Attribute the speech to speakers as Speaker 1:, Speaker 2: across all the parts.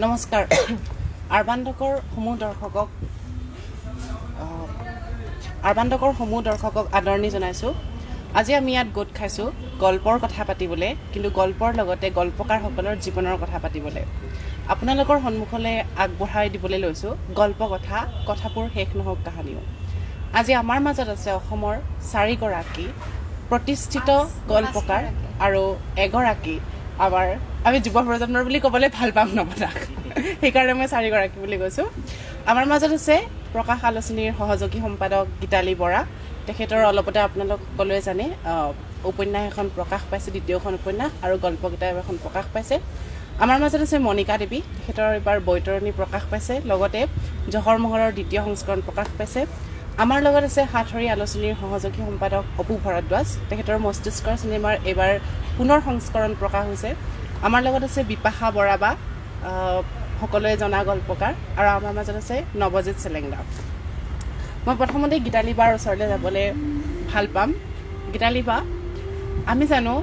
Speaker 1: নমস্কাৰ আৰবান্দকৰ সমূহ দৰ্শকক আদৰণি জনাইছোঁ। আজি আমি ইয়াত গোট খাইছোঁ গল্পৰ কথা পাতিবলৈ, কিন্তু গল্পৰ লগতে গল্পকাৰসকলৰ জীৱনৰ কথা পাতিবলৈ। আপোনালোকৰ সন্মুখলৈ আগবঢ়াই দিবলৈ লৈছোঁ গল্প কথাবোৰ শেষ নহওক কাহানিও। আজি আমাৰ মাজত আছে অসমৰ 4গৰাকী প্ৰতিষ্ঠিত গল্পকাৰ আৰু এগৰাকী আমি যুৱ প্ৰজন্মৰ বুলি ক'বলৈ ভাল পাম নপতাক, সেইকাৰণে মই 4গৰাকী বুলি কৈছোঁ। আমাৰ মাজত আছে প্ৰকাশ আলোচনীৰ সহযোগী সম্পাদক গীতালী বৰা। তেখেতৰ অলপতে আপোনালোক সকলোৱে জানে উপন্যাস এখন প্ৰকাশ পাইছে, দ্বিতীয়খন উপন্যাস, আৰু গল্প কিতাপ এখন প্ৰকাশ পাইছে। আমাৰ মাজত আছে মণিকা দেৱী, তেখেতৰ এইবাৰ বৈতৰণী প্ৰকাশ পাইছে, লগতে জহৰ মহৰৰ দ্বিতীয় সংস্কৰণ প্ৰকাশ পাইছে। আমাৰ লগত আছে সাতসৰী আলোচনীৰ সহযোগী সম্পাদক অপু ভৰদ্বাজ, তেখেতৰ মস্তিষ্কৰ চিনেমাৰ এইবাৰ পুনৰ সংস্কৰণ প্ৰকাশ হৈছে। আমাৰ লগত আছে বিপাশা বৰা বা সকলোৱে জনা গল্পকাৰ, আৰু আমাৰ মাজত আছে নৱজিৎ চেলেংদা। মই প্ৰথমতে গীতালী বাৰ ওচৰলৈ যাবলৈ ভাল পাম। গীতালী বা, আমি জানো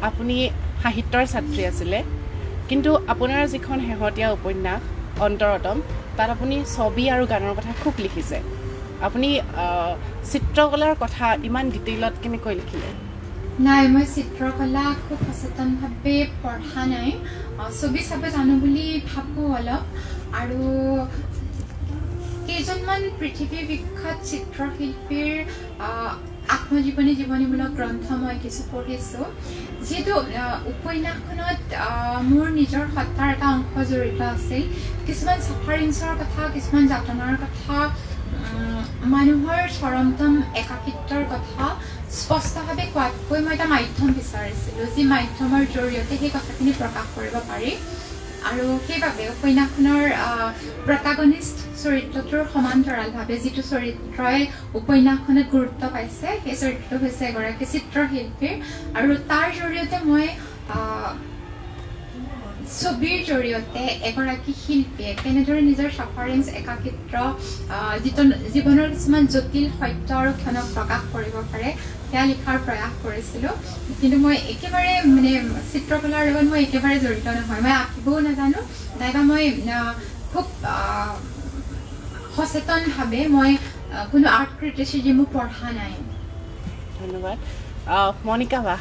Speaker 1: আপুনি সাহিত্যৰ ছাত্ৰী আছিলে, কিন্তু আপোনাৰ যিখন শেহতীয়া উপন্যাস অন্তৰতম, তাত আপুনি ছবি আৰু গানৰ কথা খুব লিখিছে। আপুনি চিত্ৰকলাৰ কথা ইমান ডিটেইলত কেনেকৈ লিখিলে?
Speaker 2: নাই, মই চিত্ৰকলা খুব সচেতনভাৱে পঢ়া নাই। ছবি চাব জানো বুলি ভাবোঁ অলপ, আৰু কেইজনমান পৃথিৱী বিখ্যাত চিত্ৰশিল্পীৰ জীৱনীমূলক গ্ৰন্থ মই কিছু পঢ়িছোঁ। যিহেতু উপন্যাসখনত মোৰ নিজৰ সত্তাৰ এটা অংশ জড়িত আছিল, কিছুমান ছাফাৰিংছৰ কথা, কিছুমান যাতনাৰ কথা, মানুহৰ চৰমতম একাকিত্বৰ কথা স্পষ্টভাৱে কোৱাতকৈ মই এটা মাধ্যম বিচাৰিছিলোঁ, যি মাধ্যমৰ জৰিয়তে সেই কথাখিনি প্ৰকাশ কৰিব পাৰি। আৰু সেইবাবে উপন্যাসখনৰ প্ৰটাগনিষ্ট চৰিত্ৰটোৰ সমান্তৰালভাৱে যিটো চৰিত্ৰই উপন্যাসখনত গুৰুত্ব পাইছে, সেই চৰিত্ৰটো হৈছে এগৰাকী চিত্ৰশিল্পীৰ, আৰু তাৰ জৰিয়তে মই ছবিৰ জৰিয়তে এগৰাকী শিল্পীয়ে কেনেদৰে নিজৰ ছাফাৰিংছ, একাকিত্ব, জীৱনৰ কিছুমান জটিল সত্য আৰু ক্ষণক প্ৰকাশ কৰিব পাৰে, সেয়া লিখাৰ প্ৰয়াস কৰিছিলোঁ। কিন্তু মই একেবাৰে চিত্ৰকলাৰ লগত মই একেবাৰে জড়িত নহয়। মই আঁকিবও নাজানো, নাইবা মই খুব সচেতনভাৱে মই কোনো আৰ্ট ক্ৰিটিচিজমো পঢ়া নাই।
Speaker 1: ধন্যবাদ। মণিকা বা,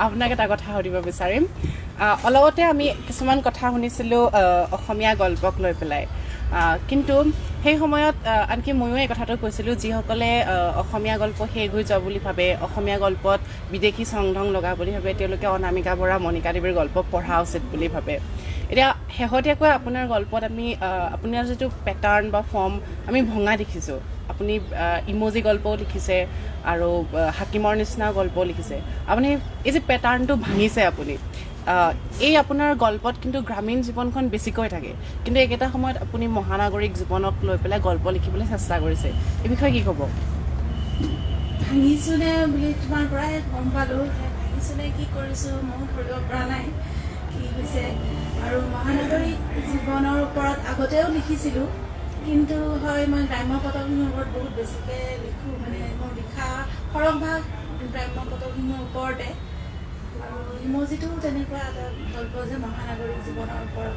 Speaker 1: আপোনাক এটা কথা সুধিব বিচাৰিম। অলপতে আমি কিছুমান কথা শুনিছিলোঁ অসমীয়া গল্পক লৈ পেলাই, কিন্তু সেই সময়ত আনকি ময়ো এই কথাটো কৈছিলোঁ, যিসকলে অসমীয়া গল্প শেষ হৈ যোৱা বুলি ভাবে, অসমীয়া গল্পত বিদেশী চংধং লগা বুলি ভাবে, তেওঁলোকে অনামিকা বৰা, মণিকা দেৱীৰ গল্প পঢ়া উচিত বুলি ভাবে। এতিয়া শেহতীয়াকৈ আপোনাৰ গল্পত আমি আপোনাৰ যিটো পেটাৰ্ণ বা ফৰ্ম আমি ভঙা দেখিছোঁ। আপুনি ইম'জি গল্পও লিখিছে আৰু হাকিমৰ নিচিনা গল্পও লিখিছে। আপুনি এই যে পেটাৰ্ণটো ভাঙিছে আপুনি, এই আপোনাৰ গল্পত কিন্তু গ্ৰামীণ জীৱনখন বেছিকৈ থাকে, কিন্তু একেটা সময়ত আপুনি মহানগৰিক জীৱনক লৈ পেলাই গল্প লিখিবলৈ চেষ্টা কৰিছে। এই বিষয়ে কি ক'ব?
Speaker 3: ভাঙিছোনে বুলি তোমাৰ পৰাই গম পালোঁ, ভাঙিছোনে কি কৰিছোঁ ময়ো ধৰিব পৰা নাই কি হৈছে। আৰু মহানগৰিক জীৱনৰ ওপৰত আগতেও লিখিছিলোঁ, কিন্তু হয় মই গ্ৰাম্য পটভূমিৰ ওপৰত বহুত বেছিকৈ লিখোঁ। মোৰ লিখা সৰহভাগ গ্ৰাম্য পটভূমিৰ ওপৰতে, আৰু ইমজিটো তেনেকুৱা এটা গল্প যে মহানগৰিক জীৱনৰ ওপৰত।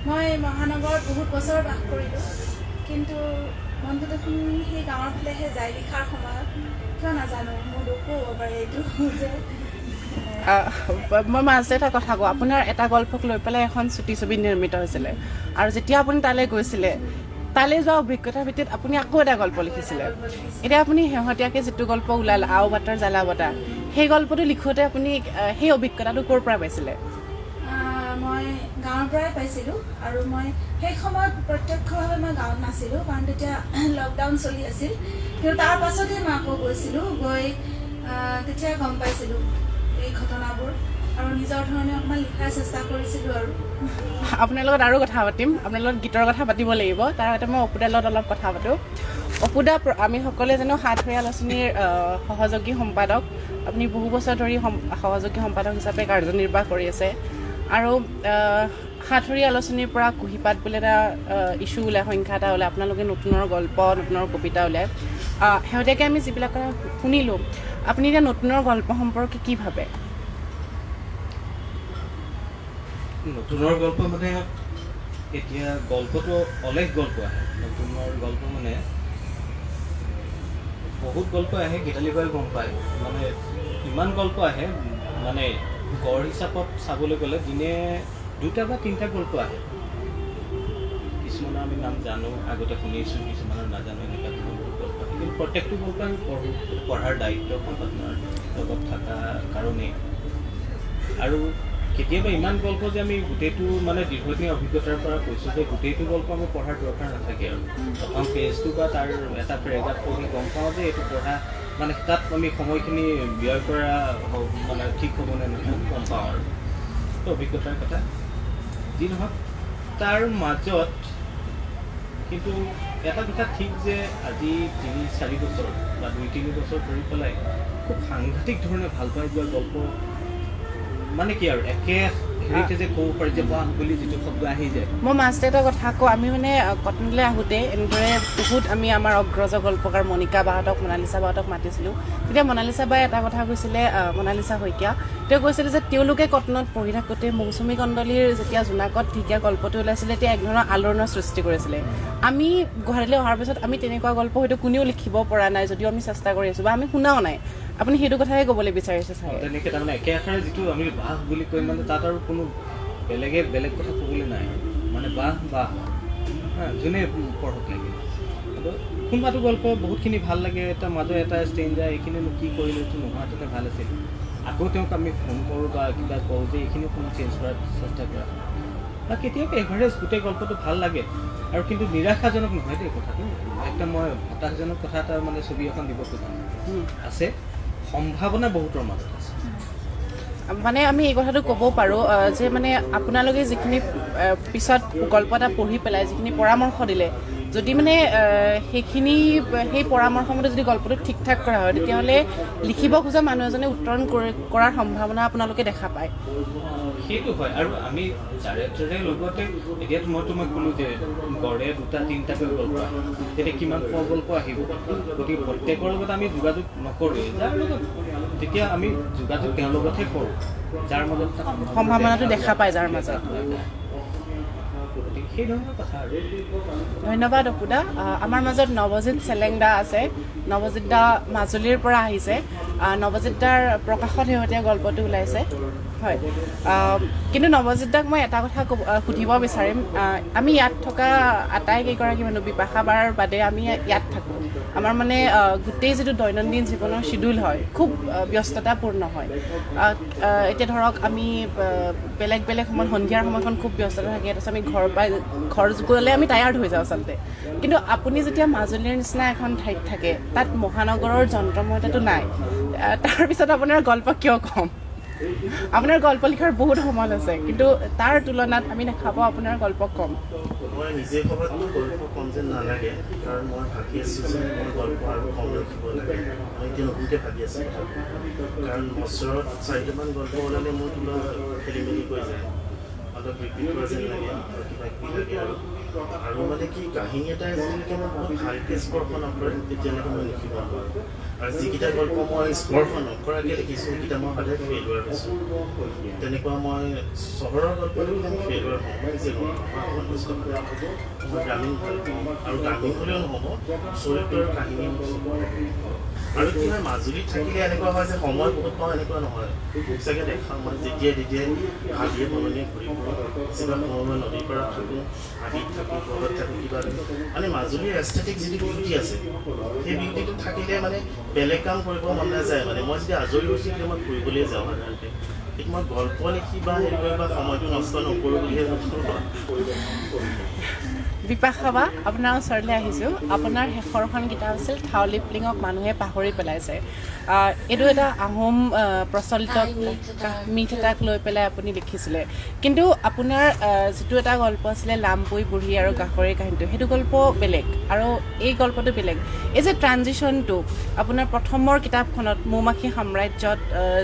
Speaker 3: মই মহানগৰত বহুত বছৰ বাস কৰিলোঁ, কিন্তু মনটো দেখোন সেই গাঁৱৰ ফালেহে যায় লিখাৰ সময়ত, কিয় নাজানো। মোৰ দুখো হ'ব পাৰে এইটো যে
Speaker 1: মই মাজতে এটা কথা কওঁ, আপোনাৰ এটা গল্পক লৈ পেলাই এখন চুটি ছবি নিৰ্মিত হৈছিলে, আৰু যেতিয়া আপুনি তালৈ গৈছিলে, তালৈ যোৱা অভিজ্ঞতাৰ ভিত্তিত আপুনি আকৌ এটা গল্প লিখিছিলে। এতিয়া আপুনি শেহতীয়াকৈ যিটো গল্প ওলাল, আও বাটৰ জ্বালা বতা, সেই গল্পটো লিখোঁতে আপুনি সেই অভিজ্ঞতাটো ক'ৰ পৰা পাইছিলে?
Speaker 3: মই গাঁৱৰ পৰাই পাইছিলোঁ, আৰু মই সেই সময়ত প্ৰত্যক্ষভাৱে মই গাঁৱত নাছিলোঁ, কাৰণ তেতিয়া লকডাউন চলি আছিল। কিন্তু তাৰ পাছতে মই আকৌ গৈছিলোঁ, গৈ তেতিয়া গম পাইছিলোঁ এই ঘটনাবোৰ, আৰু নিজৰ ধৰণে অকণমান লিখাৰ চেষ্টা কৰিছিলোঁ। আৰু
Speaker 1: আপোনাৰ লগত আৰু কথা পাতিম, আপোনাৰ লগত গীতৰ কথা পাতিব লাগিব, তাৰ আগতে মই অপুদাৰ লগত অলপ কথা পাতোঁ। অপুদা, আমি সকলোৱে জানো সাতসৰী আলোচনীৰ সহযোগী সম্পাদক। আপুনি বহু বছৰ ধৰি সহযোগী সম্পাদক হিচাপে কাৰ্যনিৰ্বাহ কৰি আছে, আৰু সাতসৰী আলোচনীৰ পৰা কুঁহিপাত বুলি এটা ইছ্যু ওলায়, সংখ্যা এটা ওলায়, আপোনালোকে নতুনৰ গল্প, নতুনৰ কবিতা ওলায়। শেহতীয়াকৈ আমি যিবিলাক কথা শুনিলোঁ, আপুনি এতিয়া নতুনৰ গল্প সম্পৰ্কে কি ভাবে?
Speaker 4: নতুনৰ গল্প মানে এতিয়া গল্পটো অলেখ গল্প আহে। নতুনৰ গল্প মানে বহুত গল্প আহে, গীতালি বাই গম পায় মানে ইমান গল্প আহে মানে গড় হিচাপত চাবলৈ গ'লে দিনে 2টা বা 3টা গল্প আহে। কিছুমানৰ আমি নাম জানো, আগতে শুনিছোঁ, কিছুমানৰ নাজানো, এনেকুৱা ধৰণৰ বহুত গল্প আহে। কিন্তু প্ৰত্যেকটো গল্প আমি পঢ়াৰ দায়িত্ব সম্পাদনাৰ লগত থকা কাৰণেই। আৰু কেতিয়াবা ইমান গল্প যে আমি গোটেইটো মানে দীৰ্ঘদিনীয়া অভিজ্ঞতাৰ পৰা কৈছোঁ যে গোটেইটো গল্প আমি পঢ়াৰ দৰকাৰ নাথাকে আৰু প্ৰথম পেজটো বা তাৰ এটা পেৰেগ্ৰাফ পঢ়ি গম পাওঁ যে এইটো পঢ়া মানে তাত আমি সময়খিনি ব্যয় কৰা মানে ঠিক হ'বনে নহয় গম পাওঁ আৰু তো অভিজ্ঞতাৰ কথা যি নহওক। তাৰ মাজত কিন্তু এটা কথা ঠিক যে আজি 3-4 বছৰ বা 2-3 বছৰ ধৰি পেলাই খুব সাংঘাতিক ধৰণে ভাল পাই যোৱা গল্প মানে কি আৰু একে হেৰিতে যে ক'ব পাৰি যে বাহ বুলি যিটো শব্দ আহি যায়।
Speaker 1: মই মাজতে এটা কথা কওঁ, আমি মানে কটনলৈ আহোঁতে এনেদৰে বহুত আমি আমাৰ অগ্ৰজ গল্পকাৰ মণিকা বাহঁতক, মনালিছা বাহঁতক মাতিছিলোঁ। তেতিয়া মনালিছা বাই এটা কথা কৈছিলে, মনালিছা শইকীয়া, তেওঁ কৈছিলে যে তেওঁলোকে কটনত পঢ়ি থাকোঁতে মৌচুমী কণ্ডলীৰ যেতিয়া জোনাকত ঢেকীয়া গল্পটো ওলাইছিলে তেতিয়া এক ধৰণৰ আলোড়নৰ সৃষ্টি কৰিছিলে। আমি গুৱাহাটীলৈ অহাৰ পিছত আমি তেনেকুৱা গল্প হয়তো কোনেও লিখিব পৰা নাই, যদিও আমি চেষ্টা কৰি আছোঁ বা আমি শুনাও নাই। আপুনি সেইটো কথাই ক'বলৈ বিচাৰিছে চাগে?
Speaker 4: তেনেকৈ তাৰমানে একে আখৰে যিটো আমি বাহ বুলি কৈ মানে তাত আৰু কোনো বেলেগ কথা ক'বলৈ নাই মানে বাহ যোনে পঢ়ক লাগে। কিন্তু কোনোবাটো গল্প বহুতখিনি ভাল লাগে, এটা মাজত এটা ষ্টেঞ্জ যায়, এইখিনিনো কি কৰিলোঁ, এইটো নোহোৱাহেঁতেনে ভাল আছিল। আকৌ তেওঁক আমি ফোন কৰোঁ বা কিবা কওঁ যে এইখিনি অকণমান চেঞ্জ কৰাৰ চেষ্টা কৰা বা কেতিয়াবা এভাৰেজ গোটেই গল্পটো ভাল লাগে আৰু কিন্তু নিৰাশাজনক নহয় দেই কথাটো। একদম মই হতাশজনক কথা এটা মানে ছবি এখন দিব খোজা আছে, সম্ভাৱনা বহুতৰ মাজত আছে।
Speaker 1: মানে আমি এই কথাটো ক'ব পাৰোঁ যে মানে আপোনালোকে যিখিনি পিছত গল্প এটা পঢ়ি পেলাই যিখিনি পৰামৰ্শ দিলে, যদি মানে সেই পৰামৰ্শমতে যদি গল্পটো ঠিক ঠাক কৰা হয় তেতিয়াহ'লে লিখিব খোজা মানুহ এজনে উত্তৰণ কৰাৰ সম্ভাৱনা আপোনালোকে দেখা পায়।
Speaker 4: সেইটো হয়। আৰু আমি যাৰে লগতে এতিয়া মই ক'লোঁ যে গড়ে 2-3টাকৈ গল্প আহে, তেতিয়া কিমান গল্প আহিব, গতিকে প্ৰত্যেকৰ লগত আমি যোগাযোগ নকৰোঁৱেই। যাৰ লগত তেতিয়া আমি যোগাযোগ তেওঁৰ লগতহে কৰোঁ, যাৰ মাজত
Speaker 1: সম্ভাৱনাটো দেখা পায়, যাৰ মাজত।
Speaker 4: সেই ধৰণৰ কথা আৰু।
Speaker 1: ধন্যবাদ অপুদা। আমাৰ মাজত নৱজিৎ চেলেং দা আছে। নৱজিৎ দা মাজুলীৰ পৰা আহিছে। নৱজিৎ দাৰ প্ৰকাশত শেহতীয়া গল্পটো ওলাইছে, হয়। কিন্তু নৱজিৎ দাক মই এটা কথা সুধিব বিচাৰিম, আমি ইয়াত থকা আটাইকেইগৰাকী মানুহ বিপাশা বাৰ বাদে আমি ইয়াত থাকোঁ। আমাৰ মানে গোটেই যিটো দৈনন্দিন জীৱনৰ চিডিউল হয় খুব ব্যস্ততাপূৰ্ণ হয়। এতিয়া ধৰক আমি বেলেগ সময়ত সন্ধিয়াৰ সময়খন খুব ব্যস্ততা থাকে, তাৰপিছত আমি ঘৰ গ'লে আমি টায়াৰ্ড হৈ যাওঁ আচলতে। কিন্তু আপুনি যেতিয়া মাজুলীৰ নিচিনা এখন ঠাইত থাকে, তাত মহানগৰৰ যন্ত্ৰময়তাটো নাই, তাৰপিছত আপোনাৰ গল্প কিয় কম? আপোনাৰ গল্প লিখাৰ বহুত সমল আছে, কিন্তু তাৰ তুলনাত আমি দেখা পাওঁ আপোনাৰ গল্প কম।
Speaker 5: মই নিজে ক'ৰবাত গল্প কম যেন নালাগে, কাৰণ মই ভাবি আছোঁ যে মই গল্প আৰু কম লিখিব লাগে। মই এতিয়া নতুনকৈ ভাবি আছোঁ কথাটো, কাৰণ বছৰত 4টামান গল্প ওলালে মোৰ কিবা খেলি মেলি হৈ যায়, অলপ ৰিপিট কৰা যেন লাগে আৰু কিবা কিবি লাগে। আৰু মানে কি কাহিনী এটাই যেনেকৈ মই বহুত ভালকৈ স্পৰ্শ নকৰে তেতিয়ালৈকে মই লিখিব নোৱাৰোঁ। আৰু যিকেইটা গল্প মই স্পৰ্শ নকৰাকৈ লিখিছোঁ সেইকেইটা মই সদায় ফেইলুৱাৰ হৈছোঁ। তেনেকুৱা মই চহৰৰ গল্পলৈও মই ফেইলুৱাৰ হওঁ, মই নিজে গম পাওঁ। মই কষ্ট কৰোঁ, মই গ্ৰামীণ ভাল পাওঁ, আৰু গ্ৰামীণ হ'লেও নহ'ব, চৰিত্ৰৰ কাহিনী আৰু কি হয় মাজুলীত থাকিলে এনেকুৱা হয় যে সময় বহুত পাওঁ, এনেকুৱা নহয়। চাগে দেখাওঁ মই যেতিয়াই হাবিয়ে বননিয়ে ঘূৰি ফুৰোঁ, বেছিভাগ সময় মই নদীৰ পৰা থাকোঁ, হাবিত থাকোঁ, ঘৰত থাকোঁ, কিবা মানে মাজুলীৰ এস্থেটিক যিটো বিউটি আছে সেই বিউটিটো থাকিলে মানে বেলেগ কাম কৰিব মন নাযায়। মানে মই যদি আজৰি হৈছোঁ তেতিয়া মই ফুৰিবলৈ যাওঁ সাধাৰণতে, কিন্তু মই গল্প লিখি বা হেৰি কৰি বা সময়টো নষ্ট নকৰোঁ বুলিহে ভাবোঁ।
Speaker 1: বিপাশা বা আপোনাৰ ওচৰলৈ আহিছোঁ। আপোনাৰ শেষৰখন কিতাপ আছিল থাওলিপলিঙক মানুহে পাহৰি পেলাইছে। এইটো এটা আহোম প্ৰচলিত মিথ এটাক লৈ পেলাই আপুনি লিখিছিলে, কিন্তু আপোনাৰ যিটো এটা গল্প আছিলে লামপুই বুঢ়ী আৰু গাহৰিৰ কাহিনীটো, সেইটো গল্প বেলেগ আৰু এই গল্পটো বেলেগ। এই যে ট্ৰানজিশ্যনটো আপোনাৰ প্ৰথমৰ কিতাপখনত মৌমাখি সাম্ৰাজ্যত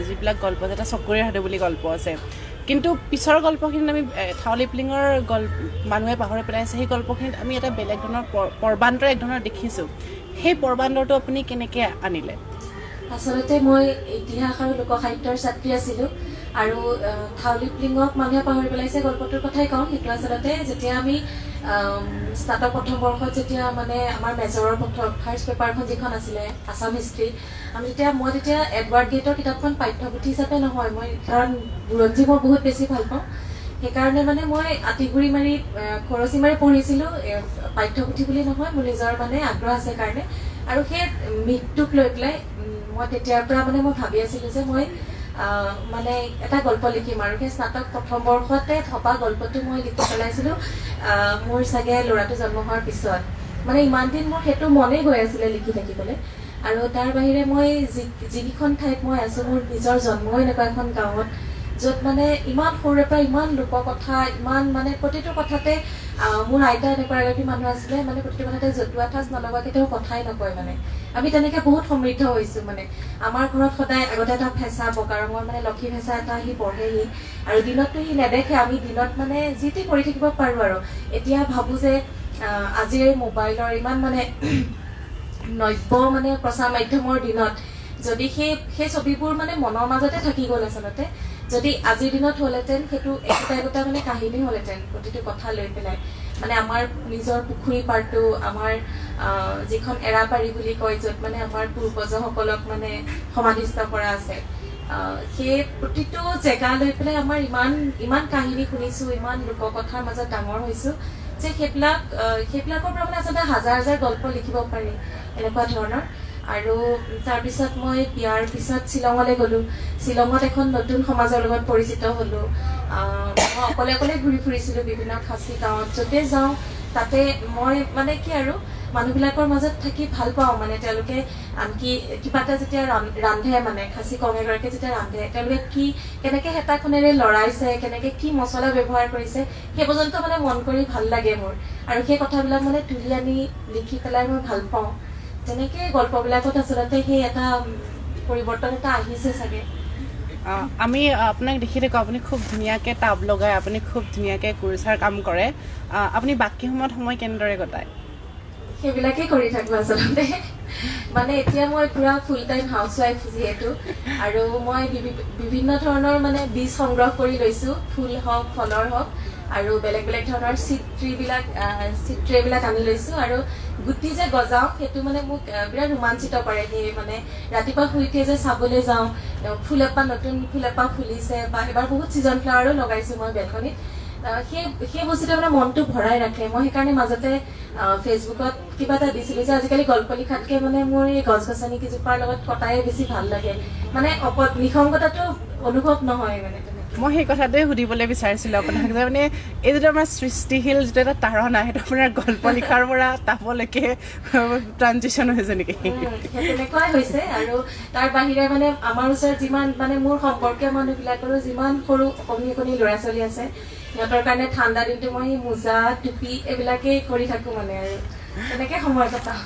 Speaker 1: যিবিলাক গল্প আছে, এটা চকুৰে সাধু বুলি গল্প আছে, কিন্তু পিছৰ গল্পখিনিত আমি থাওলিপলিঙৰ মানুহে পাহৰি পেলাইছে, সেই গল্পখিনিত আমি এটা বেলেগ ধৰণৰ পৰ্বান্তৰ এক ধৰণৰ দেখিছোঁ। সেই পৰ্বান্তৰটো আপুনি কেনেকৈ আনিলে?
Speaker 6: আচলতে মই ইতিহাস আৰু লোকসাহিত্যৰ ছাত্ৰী আছিলোঁ আৰু থাউলি প্লিঙক মানুহে পাহৰি পেলাইছে গল্পটোৰ কথাই কওঁ। সেইটো আচলতে যেতিয়া আমি স্নাতক প্ৰথম বৰ্ষত যেতিয়া মানে আমাৰ মেজৰৰ ফাৰ্ষ্ট পেপাৰখন যিখন আছিলে আছাম হিষ্ট্ৰী, মই তেতিয়া এডৱাৰ্ড গেটৰ কিতাপখন পাঠ্যপুথি হিচাপে নহয়, মই কাৰণ বুৰঞ্জী মই বহুত বেছি ভাল পাওঁ, সেইকাৰণে মানে মই আঁতিগুৰি মাৰি খৰচি মাৰি পঢ়িছিলোঁ, পাঠ্যপুথি বুলি নহয়, মোৰ নিজৰ মানে আগ্ৰহ আছে কাৰণে। আৰু সেই মিথটোক লৈ পেলাই মই তেতিয়াৰ পৰা মানে মই ভাবি আছিলোঁ যে মই মানে এটা গল্প লিখিম আৰু সেই স্নাতক প্ৰথম বৰ্ষতে থকা গল্পটো মই লিখি পেলাইছিলোঁ মোৰ চাগে ল'ৰাটো জন্ম হোৱাৰ পিছত। মানে ইমান দিন মোৰ সেইটো মনেই গৈ আছিলে লিখি থাকিবলৈ। আৰু তাৰ বাহিৰে মই যিকেইখন ঠাইত মই আছোঁ, মোৰ নিজৰ জন্ম এনেকুৱা এখন গাঁৱত য'ত মানে ইমান সৰুৰে পৰা ইমান লোককথা, ইমান মানে প্ৰতিটো কথাতে মোৰ আইতা এনেকুৱা এগৰাকী মানুহ আছিলে, মানে প্ৰতিটো কথাতে জতুৱা ঠাঁচ নলগাকৈ তেওঁ কথাই নকয়। মানে আমি তেনেকৈ বহুত সমৃদ্ধ হৈছোঁ। মানে আমাৰ ঘৰত সদায় আগতে এটা ফেঁচা বগা ৰঙৰ মানে লক্ষী ফেঁচা এটা আহি পঢ়েহি, আৰু দিনততো সি নেদেখে, আমি দিনত মানে যি টি কৰি থাকিব পাৰোঁ। আৰু এতিয়া ভাবোঁ যে আজিৰ এই মোবাইলৰ ইমান মানে নব্য মানে প্ৰচাৰ মাধ্যমৰ দিনত যদি সেই ছবিবোৰ মানে মনৰ মাজতে থাকি গ'ল, আচলতে যদি আজিৰ দিনত হ'লহেঁতেন সেইটো একোটা মানে কাহিনী হ'লহেঁতেন প্ৰতিটো কথা লৈ পেলাই। মানে আমাৰ নিজৰ পুখুৰী পাৰটো, আমাৰ যিখন এৰাপাৰি বুলি কয়, য'ত মানে আমাৰ পূৰ্বজসকলক মানে সমাধিস্থ কৰা আছে, সেই প্ৰতিটো জেগা লৈ পেলাই আমাৰ ইমান কাহিনী শুনিছোঁ, ইমান লোককথাৰ মাজত ডাঙৰ হৈছোঁ যে সেইবিলাকৰ পৰা মানে আচলতে হাজাৰ হাজাৰ গল্প লিখিব পাৰি এনেকুৱা ধৰণৰ। আৰু তাৰপিছত মই বিয়াৰ পিছত শ্বিলঙলৈ গ'লোঁ। শ্বিলঙত এখন নতুন সমাজৰ লগত পৰিচিত হ'লোঁ। মই অকলে ঘূৰি ফুৰিছিলোঁ বিভিন্ন খাচী গাঁৱত, য'তে যাওঁ তাতে মই মানে কি আৰু মানুহবিলাকৰ মাজত থাকি ভাল পাওঁ। মানে তেওঁলোকে আনকি কিবা এটা যেতিয়া ৰান্ধে, মানে খাচী কম এগৰাকীয়ে যেতিয়া ৰান্ধে, তেওঁলোকে কেনেকৈ হেতাখনেৰে লৰাইছে, কেনেকৈ কি মছলা ব্যৱহাৰ কৰিছে, সেই পৰ্যন্ত মানে মন কৰি ভাল লাগে মোৰ। আৰু সেই কথাবিলাক মানে তুলি আনি লিখি পেলাই মই ভাল পাওঁ। তেনেকৈ গল্পবিলাকত আচলতে সেই এটা পৰিৱৰ্তন এটা আহিছে চাগে।
Speaker 1: আমি আপোনাক দেখি থাকোঁ, আপুনি খুব ধুনীয়াকৈ টাব লগাই, আপুনি খুব ধুনীয়াকৈ কুৰচাৰ কাম কৰে। আপুনি বাকী সময়ত সময় কেনেদৰে কটায়?
Speaker 6: সেইবিলাকেই কৰি থাকোঁ আচলতে। মানে এতিয়া মই পুৰা ফুল টাইম হাউচ ৱাইফ যিহেতু, আৰু মই বিভিন্ন ধৰণৰ মানে বীজ সংগ্ৰহ কৰি লৈছোঁ, ফুল হওক, ফলৰ হওক, আৰু বেলেগ বেলেগ ধৰণৰ চিড ট্ৰেবিলাক আনি লৈছোঁ। আৰু গুটি যে গজাওঁ সেইটো মানে মোক বিৰাট ৰোমাঞ্চিত কৰে। সেই মানে ৰাতিপুৱা শুই উঠিয়ে যে চাবলৈ যাওঁ, নতুন ফুল এপাহ ফুলিছে, বা এবাৰ বহুত ছিজন ফ্লাৱাৰো লগাইছোঁ মই বেলকনিত, সেই বস্তুটোৱে মানে মনটো ভৰাই ৰাখে। মই সেইকাৰণে মাজতে ফেচবুকত কিবা এটা দিছিলোঁ যে আজিকালি গল্প লিখাতকৈ মানে মোৰ এই গছ গছনি কেইজোপাৰ লগত কটাই বেছি ভাল লাগে, মানে নিসংগতাটো অনুভৱ নহয়। মানে
Speaker 1: মই সেই কথাটোৱে সুধিবলৈ বিচাৰিছিলোঁ আপোনাক, যে মানে এই যিটো আমাৰ সৃষ্টিশীল যিটো এটা তাৰণা, সেইটো আপোনাৰ গল্প লিখাৰ পৰা টাবলৈকে ট্ৰানজিশ্যন হৈছে নেকি?
Speaker 6: তেনেকুৱাই হৈছে। আৰু তাৰ বাহিৰে মানে আমাৰ ওচৰত যিমান মানে মোৰ সম্পৰ্কীয় মানুহবিলাকৰো যিমান সৰু অকণি ল'ৰা ছোৱালী আছে, সিহঁতৰ কাৰণে ঠাণ্ডা দিনটো মই মোজা, টুপি এইবিলাকেই কৰি থাকোঁ মানে, আৰু তেনেকৈ সময় কটাওঁ।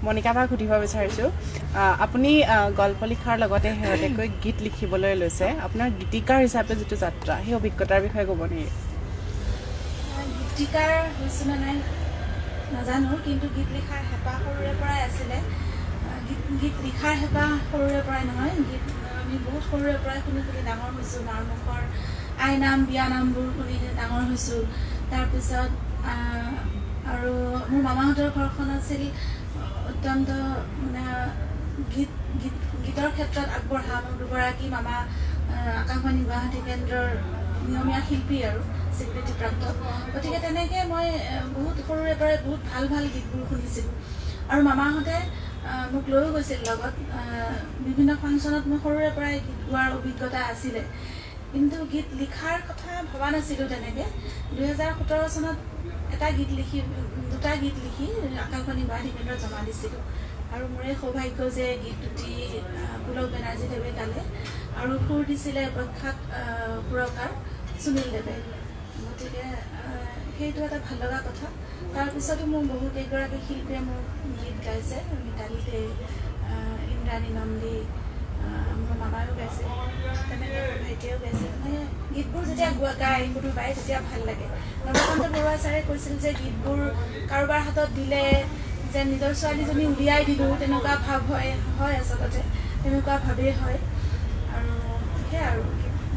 Speaker 1: মণিকা বাক সুধিব বিচাৰিছোঁ, আপুনি গল্প লিখাৰ লগতে শেহতীয়াকৈ গীত লিখিবলৈ লৈছে। আপোনাৰ গীতিকাৰ হিচাপে যিটো যাত্ৰা, সেই অভিজ্ঞতাৰ বিষয়ে ক'ব নেকি?
Speaker 3: গীতিকাৰ হৈছোঁ নে নাই নাজানো, কিন্তু গীত লিখাৰ হেঁপাহ সৰুৰে পৰাই আছিলে। গীত লিখাৰ হেঁপাহ সৰুৰে পৰাই নহয়, গীত আমি বহুত সৰুৰে পৰাই শুনি ডাঙৰ হৈছোঁ। নামমুখৰ আইনাম, বিয়ানামবোৰ শুনি ডাঙৰ হৈছোঁ। তাৰপিছত আৰু মোৰ মামাহঁতৰ ঘৰখন আছিল অত্যন্ত মানে গীতৰ ক্ষেত্ৰত আগবঢ়া। মোৰ দুগৰাকী মামা আকাশবাণী গুৱাহাটী কেন্দ্ৰৰ নিয়মীয়া শিল্পী আৰু স্বীকৃতিপ্ৰাপ্ত। গতিকে তেনেকৈ মই বহুত সৰুৰে পৰাই বহুত ভাল গীতবোৰ শুনিছিলোঁ। আৰু মামাহঁতে মোক লৈও গৈছিল লগত। বিভিন্ন ফাংচনত মই সৰুৰে পৰাই গীত গোৱাৰ অভিজ্ঞতা আছিলে, কিন্তু গীত লিখাৰ কথা ভবা নাছিলোঁ তেনেকৈ। 2017 চনত দুটা গীত লিখি আকাশবাণী গুৱাহাটী কেন্দ্ৰত জমা দিছিলোঁ। আৰু মোৰে সৌভাগ্য যে গীত দুটি পুলক বেনাৰ্জীদেৱে গালে, আৰু সুৰ দিছিলে প্ৰখ্যাত সুৰকাৰ সুনীল দেৱে। গতিকে সেইটো এটা ভাল লগা কথা। তাৰপিছতো মোৰ বহু কেইগৰাকী শিল্পীয়ে মোৰ গীত গাইছে। মিতালী দে, ইন্দ্ৰাণী নন্দী, মোৰ মামায়ো গাইছে, তেনেকৈ ভাইটিয়েও গাইছে। মানে গীতবোৰ যেতিয়া গায় কোনোবাই তেতিয়া ভাল লাগে। নৱকান্ত বৰুৱা ছাৰে কৈছিল যে গীতবোৰ কাৰোবাৰ হাতত দিলে যে নিজৰ ছোৱালীজনী উলিয়াই দিলোঁ তেনেকুৱা ভাৱ হয় আচলতে তেনেকুৱা ভাৱেই হয় আৰু সেয়াই আৰু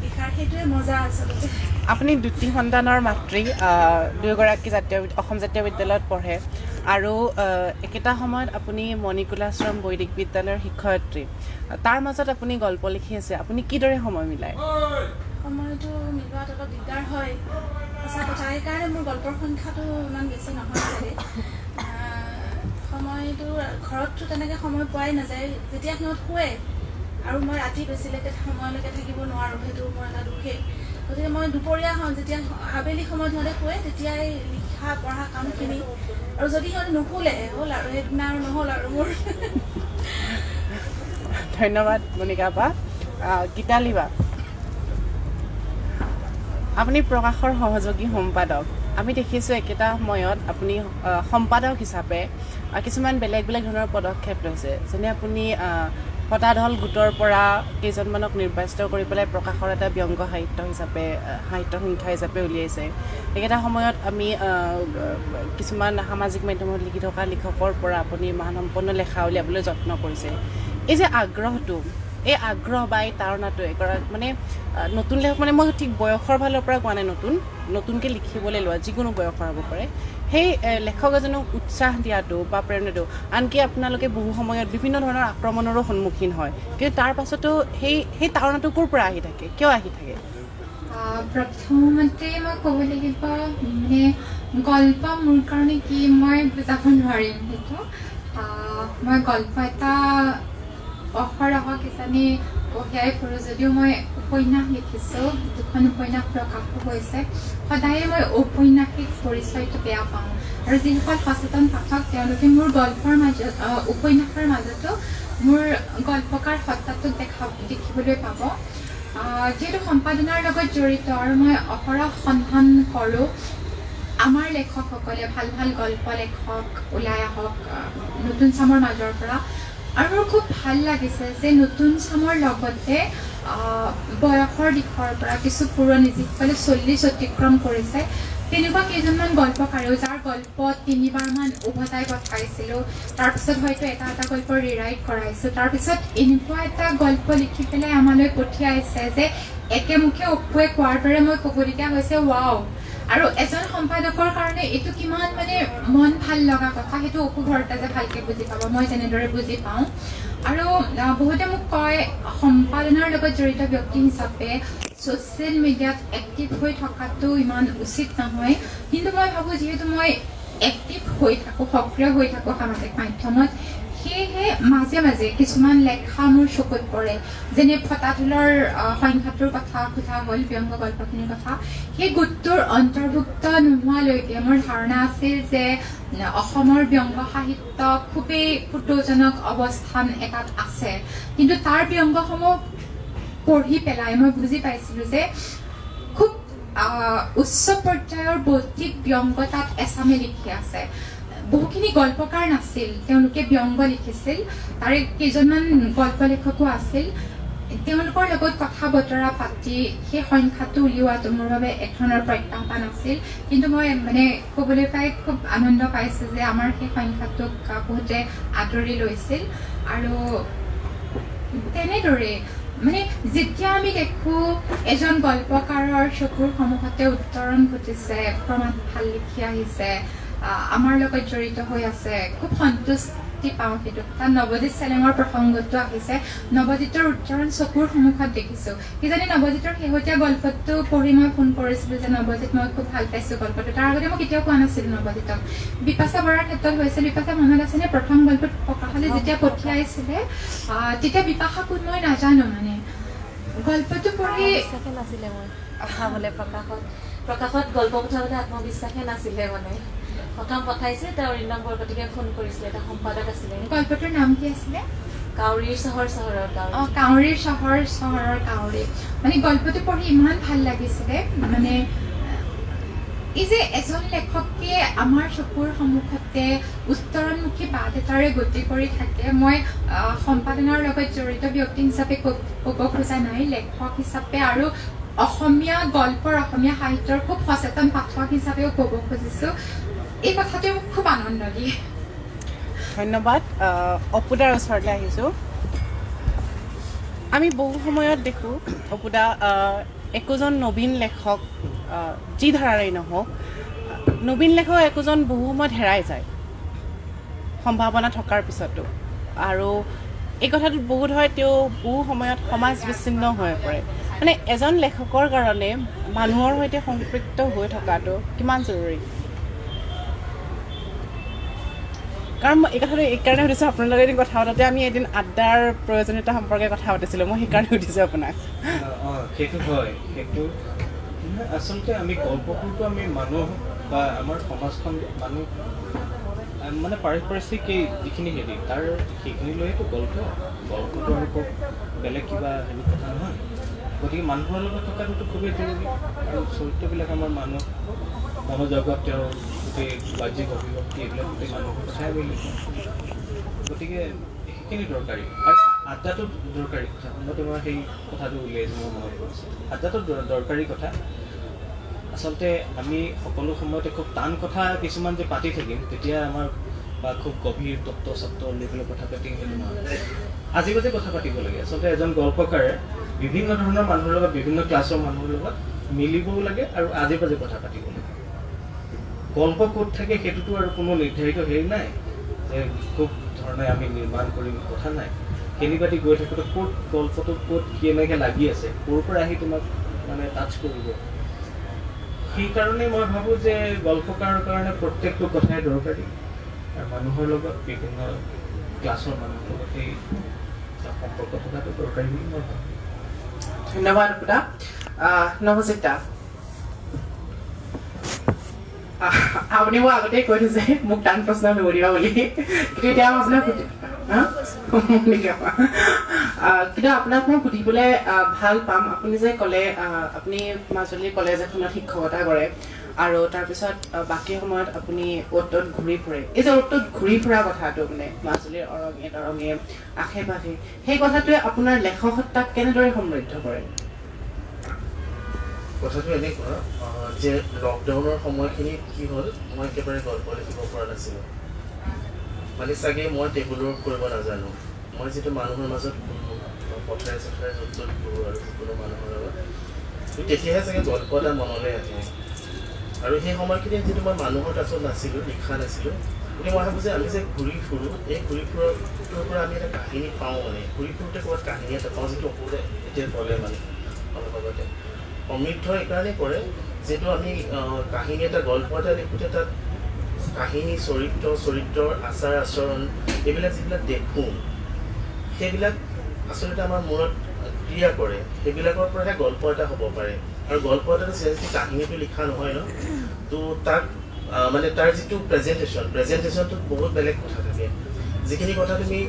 Speaker 3: লিখাৰ সেইটোৱে মজা আচলতে।
Speaker 1: আপুনি দুটি সন্তানৰ মাতৃ, দুয়োগৰাকী অসম জাতীয় বিদ্যালয়ত পঢ়ে আৰু একেটা সময়ত আপুনি মণিকুলাশ্ৰম বৈদিক বিদ্যালয়ৰ শিক্ষয়িত্ৰী। তাৰ মাজত আপুনি গল্প লিখি আছে, আপুনি কিদৰে সময় মিলায়?
Speaker 3: সময়টো মিলোৱাত অলপ দিগদাৰ হয় সঁচা কথা, সেইকাৰণে মোৰ গল্পৰ সংখ্যাটো ইমান বেছি নহয় চাগে। সময়টো ঘৰততো তেনেকৈ সময় পোৱাই নাযায়, যেতিয়া সিহঁত শুৱে আৰু মই ৰাতি বেছিলৈকে সময়লৈকে থাকিব নোৱাৰোঁ, সেইটো মোৰ এটা দুখেই। গতিকে মই দুপৰীয়া হওঁ, যেতিয়া আবেলি সময়ত সিহঁতে শুৱে তেতিয়াই লিখা পঢ়া কামখিনি, আৰু যদি সিহঁতে নুশুলে হ'ল আৰু সেইদিনা আৰু নহ'ল আৰু মোৰ।
Speaker 1: ধন্যবাদ মণিকা বা। গীতালি বা, আপুনি প্ৰকাশৰ সহযোগী সম্পাদক। আমি দেখিছোঁ একেটা সময়ত আপুনি সম্পাদক হিচাপে কিছুমান বেলেগ বেলেগ ধৰণৰ পদক্ষেপ লৈছে, যেনে আপুনি হতাধল গোটৰ পৰা কেইজনমানক নিৰ্বাচিত কৰি পেলাই প্ৰকাশৰ এটা ব্যংগ সাহিত্য সংখ্যা হিচাপে উলিয়াইছে। একেটা সময়ত আমি কিছুমান সামাজিক মাধ্যমত লিখি থকা লিখকৰ পৰা আপুনি মানসম্পন্ন লেখা উলিয়াবলৈ যত্ন কৰিছে। এই যে আগ্ৰহটো, এই আগ্ৰহ বা এই তাৰণাটো মানে নতুন লেখক, মানে মই ঠিক বয়সৰ ফালৰ পৰা কোৱা নাই, নতুনকৈ লিখিবলৈ লোৱা যিকোনো বয়সৰ হ'ব পাৰে, সেই লেখক এজনক উৎসাহ দিয়াটো বা প্ৰেৰণাটো, আনকি আপোনালোকে বহু সময়ত বিভিন্ন ধৰণৰ আক্ৰমণৰো সন্মুখীন হয়, কিন্তু তাৰ পাছতো সেই তাৰণাটো ক'ৰ পৰা আহি থাকে, কিয় আহি থাকে?
Speaker 2: প্ৰথমতে মই ক'ব লাগিব মানে গল্প মোৰ কাৰণে কি মই বুজাব নোৱাৰিম সেইটো। মই গল্প এটা অহৰহ কিজানি কঢ়িয়াই ফুৰোঁ, যদিও মই উপন্যাস লিখিছোঁ, দুখন উপন্যাস প্ৰকাশো হৈছে, সদায়ে মই ঔপন্যাসিক পৰিচয়টো বেয়া পাওঁ। আৰু যিসকল সচেতন পাঠক তেওঁলোকে মোৰ গল্পৰ মাজত উপন্যাসৰ মাজতো মোৰ গল্পকাৰ সত্তাটোক দেখিবলৈ পাব। যিহেতু সম্পাদনাৰ লগত জড়িত আৰু মই অহৰহ সন্ধান কৰোঁ আমাৰ লেখকসকলে ভাল ভাল গল্প লেখক ওলাই আহক নতুন চামৰ মাজৰ পৰা। আৰু মোৰ খুব ভাল লাগিছে যে নতুন চামৰ লগতে বয়সৰ দিশৰ পৰা কিছু পুৰণি যিসকলে 40 অতিক্ৰম কৰিছে তেনেকুৱা কেইজনমান গল্পকাৰেও, যাৰ গল্প 3বাৰমান উভতাই পঠাইছিলোঁ, তাৰপিছত হয়তো এটা গল্প ৰিৰাইট কৰাইছোঁ, তাৰপিছত এনেকুৱা এটা গল্প লিখি পেলাই আমালৈ পঠিয়াইছে যে একেমুখে অপুৱে কোৱাৰ দৰে মই ক'বলগীয়া হৈছে ৱাও। আৰু এজন সম্পাদকৰ কাৰণে এইটো কিমান মানে মন ভাল লগা কথা, সেইটো অপু ভৰদ্বাজে ভালকৈ বুজি পাব, মই যেনেদৰে বুজি পাওঁ। আৰু বহুতে মোক কয় সম্পাদনাৰ লগত জড়িত ব্যক্তি হিচাপে ছ'চিয়েল মিডিয়াত এক্টিভ হৈ থকাটো ইমান উচিত নহয়, কিন্তু মই ভাবোঁ যিহেতু মই এক্টিভ হৈ থাকোঁ, সক্ৰিয় হৈ থাকোঁ সামাজিক মাধ্যমত, সেয়েহে মাজে মাজে কিছুমান লেখা মোৰ চকুত পৰে, যেনে ফটাঢোলৰ সংখ্যাটোৰ কথা সোধা হ'ল, ব্যংগ গল্পখিনিৰ কথা। সেই গোটটোৰ অন্তৰ্ভুক্ত নোহোৱালৈকে মোৰ ধাৰণা আছিল যে অসমৰ ব্যংগ সাহিত্য খুবেই কুতুজনক অৱস্থান এটাত আছে, কিন্তু তাৰ ব্যংগসমূহ পঢ়ি পেলাই মই বুজি পাইছিলোঁ যে খুব উচ্চ পৰ্যায়ৰ বৌদ্ধিক ব্যংগ তাত এছামে লিখি আছে। বহুখিনি গল্পকাৰ নাছিল, তেওঁলোকে ব্যংগ লিখিছিল, তাৰে কেইজনমান গল্প লেখকো আছিল। তেওঁলোকৰ লগত কথা বতৰা পাতি সেই সংখ্যাটো উলিওৱাটো মোৰ বাবে এক ধৰণৰ প্ৰত্যাহ্বান আছিল, কিন্তু মই মানে ক'বলৈ পাই খুব আনন্দ পাইছোঁ যে আমাৰ সেই সংখ্যাটোক বহুতে আদৰি লৈছিল। আৰু তেনেদৰে মানে যেতিয়া আমি দেখোঁ এজন গল্পকাৰৰ চকুৰ সন্মুখতে উত্তৰণ ঘটিছে, ক্ৰমাৎ ভাল লিখি আহিছে, আমাৰ লগত জড়িত হৈ আছে, খুব সন্তুষ্টি পাওঁ সেইটো। তাত নৱজিত চেলেঙৰ প্ৰসংগটো আহিছে, নৱজিতৰ উত্তৰণ চকুৰ সন্মুখত দেখিছোঁ। কিজানি নৱজিতৰ শেহতীয়া গল্পটো পঢ়ি মই ফোন কৰিছিলোঁ যে নৱজিত মই খুব ভাল পাইছোঁ গল্পটো, তাৰ আগতে মই কেতিয়াও কোৱা নাছিলোঁ নৱজিতক। বিপাশা বৰাৰ ক্ষেত্ৰত হৈছিল, বিপাশা মনত আছেনে প্ৰথম গল্পটো প্ৰকাশলৈ যেতিয়া পঠিয়াইছিলে তেতিয়া বিপাশা কোন মই নাজানো, মানে গল্পটো পঢ়ি
Speaker 6: নাছিলে মই পঠাবলৈ প্ৰকাশত গল্প পঠাবলৈ আত্মবিশ্বাসে নাছিলে। মানে প্ৰথম পঠাইছে, তেওঁ অৰিন্দম বৰকটকীয়ে ফোন কৰিছিলে, এটা সম্পাদক আছিলে।
Speaker 2: গল্পটোৰ নাম কি আছিলে?
Speaker 6: কাউৰীৰ চহৰৰ কাউৰী।
Speaker 2: কাউৰীৰ চহৰৰ কাউৰী। মানে গল্পটো পঢ়ি ইমান ভাল লাগিছিলে, মানে এই যে এজন লেখকে আমাৰ চকুৰ সন্মুখতে উত্তৰণমুখী বাট এটাৰে গতি কৰি থাকে। মই সম্পাদনাৰ লগত জড়িত ব্যক্তি হিচাপে ক'ব খোজা নাই, লেখক হিচাপে আৰু অসমীয়া গল্পৰ, অসমীয়া সাহিত্যৰ খুব সচেতন পাঠক হিচাপেও ক'ব খুজিছোঁ। এই কথাটোৱে মোক খুব আনন্দ দিয়ে।
Speaker 1: ধন্যবাদ। অপুদাৰ ওচৰলৈ আহিছোঁ। আমি বহু সময়ত দেখোঁ অপুদা একোজন নবীন লেখক যি ধাৰাৰেই নহওক, নবীন লেখক একোজন বহু সময়ত হেৰাই যায় সম্ভাৱনা থকাৰ পিছতো। আৰু এই কথাটোত বহুত হয় তেওঁ বহু সময়ত সমাজ বিচ্ছিন্ন হৈ পৰে। মানে এজন লেখকৰ কাৰণে মানুহৰ সৈতে সম্পৃক্ত হৈ থকাটো কিমান জৰুৰী? কাৰণ মই এই কথাটো এইকাৰণে সুধিছোঁ, আপোনালোকে এদিন কথা পাতোঁতে আমি এদিন আড্ডাৰ প্ৰয়োজনীয়তা সম্পৰ্কে কথা পাতিছিলোঁ, মই সেইকাৰণে সুধিছোঁ আপোনাক।
Speaker 4: সেইটো হয়, সেইটো আচলতে আমি গল্পবোৰটো আমি মানুহ বা আমাৰ সমাজখন মানুহ মানে পাৰিপাৰ্শ্বিক যিখিনি হেৰি তাৰ সেইখিনি লৈতো গল্পটো আৰু বেলেগ কিবা হেৰি কথা নহয়। গতিকে মানুহৰ লগত থকাটোতো খুবেই জৰুৰী। আৰু চৰিত্ৰবিলাক আমাৰ মানুহ মনোজগত, তেওঁৰ গোটেই বাহ্যিক অভিব্যক্তি এইবিলাক গোটেই মানুহৰ কথাই আমি লিখোঁ। গতিকে সেইখিনি দৰকাৰী। আৰু আড্ডাটো দৰকাৰী কথা। মই তোমাৰ সেই কথাটো উলিয়াইছোঁ, মোৰ মনত পৰিছে। আড্ডাটো দৰকাৰী কথা। আচলতে আমি সকলো সময়তে খুব টান কথা কিছুমান যে পাতি থাকিম তেতিয়া আমাৰ বা খুব গভীৰ তত্ত্ব চত্ত্ব লেভেলৰ কথা পাতিম সেইটো নহয়। আজি বাজে কথা পাতিব লাগে। আচলতে এজন গল্পকাৰে বিভিন্ন ধৰণৰ মানুহৰ লগত, বিভিন্ন ক্লাছৰ মানুহৰ লগত মিলিবও লাগে আৰু আজি বাজে কথা পাতিব লাগে। গল্প ক'ত থাকে সেইটোতো আৰু কোনো নিৰ্ধাৰিত হেৰি নাই যে খুব ধৰণে আমি নিৰ্মাণ কৰিম, কথা নাই। কেনিবাদি গৈ থাকোঁতে ক'ত গল্পটো ক'ত কেনেকৈ লাগি আছে, ক'ৰ পৰা আহি তোমাক মানে টাচ কৰিব। সেইকাৰণে মই ভাবোঁ যে গল্পকাৰৰ কাৰণে প্ৰত্যেকটো কথাই দৰকাৰী। আৰু মানুহৰ লগত বিভিন্ন ক্লাছৰ মানুহৰ লগত সেই সম্পৰ্ক থকাটো দৰকাৰী বুলি মই ভাবোঁ।
Speaker 1: ধন্যবাদ অপুদা। নৱজিত দা, আপুনি মোক আগতেই কৈ থৈছে মোক টান প্ৰশ্ন নুসুধিবা বুলি, কিন্তু এতিয়া মই আপোনাক কিন্তু আপোনাক মই সুধিবলৈ ভাল পাম। আপুনি যে ক'লে আপুনি মাজুলী কলেজ এখনত শিক্ষকতা কৰে আৰু তাৰপিছত বাকী সময়ত আপুনি অ'ত ত'ত ঘূৰি ফুৰে। এই যে অ'ত ত'ত ঘূৰি ফুৰা কথাটো মানে মাজুলীৰ অৰঙে তৰঙে আশে পাশে, সেই কথাটোৱে আপোনাৰ লেখক সত্তাক কেনেদৰে সমৃদ্ধ কৰে?
Speaker 5: কথাটো এনেকুৱা যে লকডাউনৰ সময়খিনিত কি হ'ল, মই একেবাৰে গল্প লিখিব পৰা নাছিলোঁ। মানে চাগে মই টেবুলৰ কৰিব নাজানো। মই যিটো মানুহৰ মাজত পথাৰে চথাৰে য'ত য'ত ঘূৰোঁ আৰু যিকোনো মানুহৰ লগত, তেতিয়াহে চাগে গল্প এটা মনলৈ আহে। আৰু সেই সময়খিনিত যিটো মই মানুহৰ কাছত নাছিলোঁ, লিখা নাছিলোঁ, গতিকে মই ভাবোঁ যে আমি যে ঘূৰি ফুৰোঁ, এই ঘূৰি ফুৰাটোৰ পৰা আমি এটা কাহিনী পাওঁ। মানে ঘূৰি ফুৰোঁতে ক'ৰবাত কাহিনী এটা পাওঁ, যিটো অপুৰে এতিয়া ক'লে মানে অলপ আগতে সমৃদ্ধ এইকাৰণেই কৰে যিহেতু আমি কাহিনী এটা, গল্প এটা লিখোঁতে তাত কাহিনী, চৰিত্ৰৰ আচাৰ আচৰণ এইবিলাক যিবিলাক দেখোঁ সেইবিলাক আচলতে আমাৰ মূৰত ক্ৰিয়া কৰে। সেইবিলাকৰ পৰাহে গল্প এটা হ'ব পাৰে। আৰু গল্প এটা যদি কাহিনীটো লিখা নহয় ন, তো তাক মানে তাৰ যিটো প্ৰেজেণ্টেশ্যনটোত বহুত বেলেগ কথা থাকে। যিখিনি কথা তুমি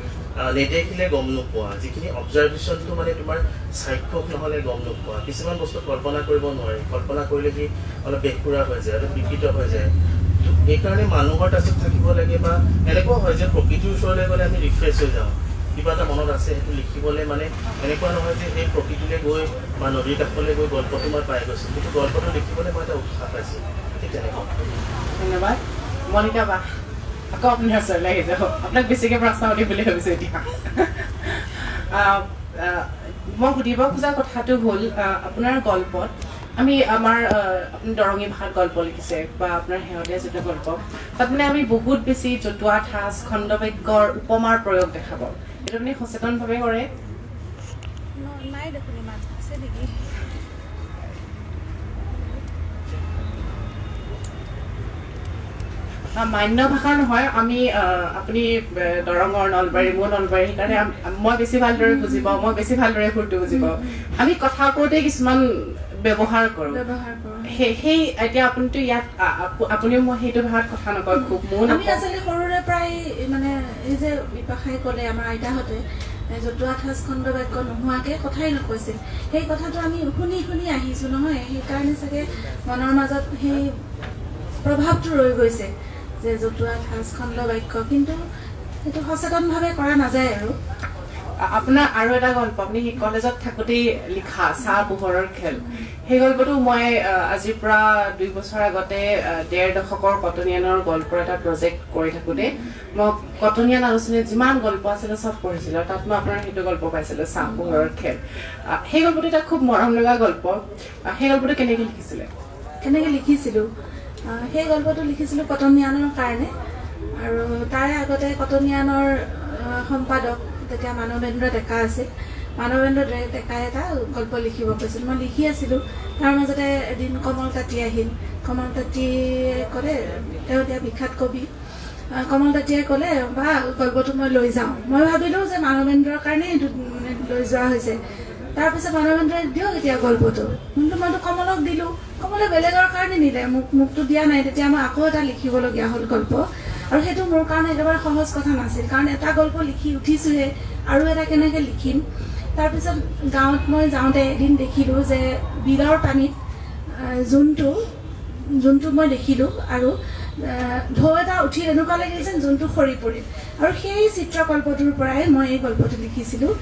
Speaker 5: নেদেখিলে গম নোপোৱা, যিখিনি অবজাৰ্ভেশ্যনটো মানে তোমাৰ চাক্ষুষ নহ'লে গম নোপোৱা। কিছুমান বস্তু কল্পনা কৰিব নোৱাৰি, কল্পনা কৰিলে সি অলপ বেসুৰা হৈ যায়, অলপ বিকৃত হৈ যায়। এইকাৰণে মানুহৰ তাৰপিছত থাকিব লাগে। বা এনেকুৱা হয় যে প্ৰকৃতিৰ ওচৰলৈ গ'লে আমি ৰিফ্ৰেছ হৈ যাওঁ, কিবা এটা মনত আছে সেইটো লিখিবলৈ। মানে এনেকুৱা নহয় যে সেই প্ৰকৃতিলৈ গৈ বা নদীৰ কাষলৈ গৈ গল্পটো মই পাই গৈছোঁ, কিন্তু গল্পটো লিখিবলৈ মই এটা উৎসাহ পাইছোঁ। ঠিক তেনেকুৱা।
Speaker 1: ধন্যবাদ। মনিকা বা, আকৌ আপুনি ওচৰলৈ আহি যাব। আপোনাক বেছিকৈ প্ৰশ্ন সুধিম বুলি ভাবিছোঁ এতিয়া। মই সুধিব খোজা কথাটো হ'ল আপোনাৰ গল্পত আমি আমাৰ আপুনি দৰঙী ভাষাত গল্প লিখিছে বা আপোনাৰ শেহতীয়া যিটো গল্প, তাত মানে আমি বহুত বেছি জতুৱা ঠাঁচ, খণ্ডবাক্যৰ উপমাৰ প্ৰয়োগ দেখা পাওঁ। এইটো আপুনি সচেতনভাৱে কৰে?
Speaker 3: নাই দেখোন ইমান আছে নেকি?
Speaker 1: মান্য ভাষা নহয়, আমি আপুনি দৰঙৰ, নলবাৰী, মোৰ নলবাৰী, সেইকাৰণে মই বেছি ভালদৰে বুজি পাওঁ, মই বেছি ভালদৰে সুৰটো বুজি পাওঁ। আমি কথা কওঁতে কিছুমান ব্যৱহাৰ কৰোঁ। সেই এতিয়া আপুনিতো ইয়াত আপুনিও মই সেইটো ভাষাত কথা নকয়, খুব মোৰ
Speaker 3: আমি আচলতে সৰুৰে প্ৰায় মানে এই যে বিপাশাই ক'লে আমাৰ আইতাহঁতে জতুৱা ঠাঁচ খণ্ডবাক্য নোহোৱাকৈ কথাই নকৈছিল, সেই কথাটো আমি শুনি শুনি আহিছোঁ নহয়। সেইকাৰণে চাগে মনৰ মাজত সেই প্ৰভাৱটো ৰৈ গৈছে যে জতুৱা ঠাঁচ খণ্ডবাক্য, কিন্তু সেইটো সচেতনভাৱে কৰা নাযায়। আৰু
Speaker 1: আপোনাৰ আৰু এটা গল্প আপুনি কলেজত থাকোঁতেই লিখা চাহ পোহৰৰ খেল, সেই গল্পটো মই আজিৰ পৰা 2 বছৰ আগতে 1.5 দশকৰ কটনিয়ানৰ গল্পৰ এটা প্ৰজেক্ট কৰি থাকোঁতে মই কটনিয়ান আলোচনীত যিমান গল্প আছিলে চব পঢ়িছিলোঁ, তাত মই আপোনাৰ সেইটো গল্প পাইছিলোঁ চাহ পোহৰৰ খেল। সেই গল্পটো এটা খুব মৰম লগা গল্প। সেই গল্পটো কেনেকৈ লিখিছিলে?
Speaker 3: কেনেকৈ লিখিছিলোঁ? সেই গল্পটো লিখিছিলোঁ কটনিয়ানৰ কাৰণে। আৰু তাৰে আগতে কটনিয়ানৰ সম্পাদক তেতিয়া মানৱেন্দ্ৰ ডেকা আছিল। মানৱেন্দ্ৰ ডেকাই এটা গল্প লিখিব কৈছিল, মই লিখি আছিলোঁ। তাৰ মাজতে এদিন কমল তাঁতী আহিল। কমল তাঁতীয়ে ক'লে, তেওঁ এতিয়া বিখ্যাত কবি, কমল তাঁতীয়ে ক'লে বা গল্পটো মই লৈ যাওঁ। মই ভাবিলোঁ যে মানৱেন্দ্ৰৰ কাৰণেই লৈ যোৱা হৈছে। তাৰপিছত মানৱেন্দ্ৰই দিয়ক এতিয়া গল্পটো, কিন্তু মইতো কমলক দিলোঁ। কমলে বেলেগৰ কাৰণে নিলে, মোকতো দিয়া নাই। তেতিয়া মই আকৌ এটা লিখিবলগীয়া হ'ল গল্প। আৰু সেইটো মোৰ কাৰণে একেবাৰে সহজ কথা নাছিল, কাৰণ এটা গল্প লিখি উঠিছোঁহে, আৰু এটা কেনেকৈ লিখিম। তাৰপিছত গাঁৱত মই যাওঁতে এদিন দেখিলোঁ যে বিলৰ পানীত জোনটো মই দেখিলোঁ, আৰু ঢৌ এটা উঠি এনেকুৱা লাগিল যেন জোনটো সৰি পৰিল। আৰু সেই চিত্ৰকল্পটোৰ পৰাই মই এই গল্পটো লিখিছিলোঁ।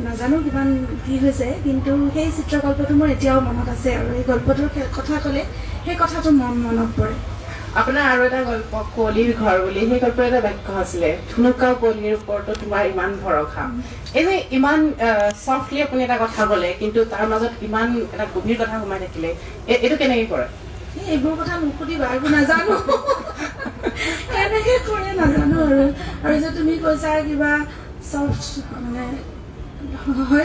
Speaker 3: নাজানো কিমান কি হৈছে, কিন্তু সেই চিত্ৰকল্পটো মোৰ এতিয়াও মনত আছে। আৰু এই গল্পটোৰ কথা ক'লে সেই কথাটো মনত পৰে।
Speaker 1: আপোনাৰ আৰু এটা গল্প কুঁৱলীৰ ঘৰ বুলি, সেই গল্পৰ এটা বাক্য আছিলে, ধুনুকা কুঁৱলীৰ ওপৰতো তোমাৰ ইমান ভৰসা। এই যে ইমান চফ্টলি আপুনি এটা কথা ক'লে, কিন্তু তাৰ মাজত ইমান এটা গভীৰ কথা সোমাই থাকিলে, এইটো কেনেকৈ কৰে?
Speaker 3: এইবোৰ কথা মোক সুধিবা, এইবোৰ নাজানো কেনেকৈ কৰে নাজানো। আৰু যে তুমি কৈছা কিবা চফ্ট মানে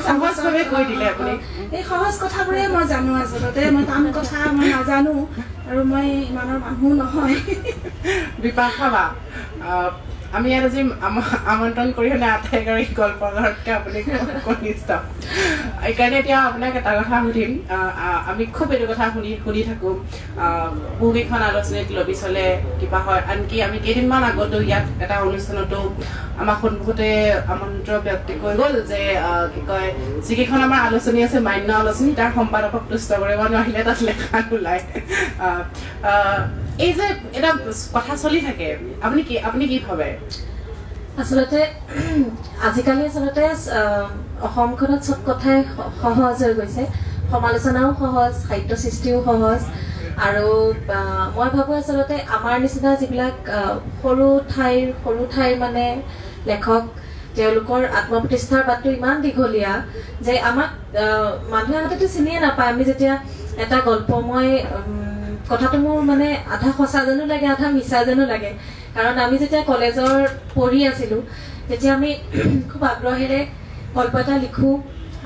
Speaker 1: সহজভাৱে কৈ দিলে আপুনি।
Speaker 3: এই সহজ কথাবোৰে মই জানো, আচলতে মই টান কথা মই নাজানো, আৰু মই ইমানৰ মানুহ নহয়।
Speaker 1: বিপাশা বা, আমি ইয়াত আজি আমন্ত্ৰণ কৰি হ'লে আটাইগৰাকী গল্পকাৰতকৈ আপুনি কনিষ্ঠ। সেইকাৰণে এতিয়া আপোনাক এটা কথা সুধিম। আমি খুব এইটো কথা শুনি থাকোঁ, বহুকেইখন আলোচনীত লবি চলে, কিবা হয়। আনকি আমি কেইদিনমান আগতো ইয়াত এটা অনুষ্ঠানতো আমাৰ সন্মুখতে আমন্ত্ৰণ ব্যক্তি কৈ গ'ল যে কি কয়, যিকেইখন আমাৰ আলোচনী আছে মান্য আলোচনী, তাৰ সম্পাদকক তুষ্ট কৰিব নোৱাৰিলে তাত লেখা নোলায়। এই যে এটা কথা চলি থাকে, আপুনি কি ভাবে?
Speaker 6: আচলতে আজিকালি অসমখনত চব কথাই সহজ হৈ গৈছে। সমালোচনাও সহজ, সাহিত্য সৃষ্টিও সহজ। আৰু মই ভাবোঁ আচলতে আমাৰ নিচিনা যিবিলাক সৰু ঠাইৰ মানে লেখক, তেওঁলোকৰ আত্মপ্ৰতিষ্ঠাৰ বাটটো ইমান দীঘলীয়া যে আমাক মানুহে আগতেতো চিনিয়ে নাপায়। আমি যেতিয়া এটা গল্প, মই কথাটো মোৰ মানে আধা সঁচা যেনো লাগে, আধা মিছা যেনো লাগে। কাৰণ আমি যেতিয়া কলেজৰ পঢ়ি আছিলোঁ, তেতিয়া আমি খুব আগ্ৰহেৰে গল্প এটা লিখোঁ,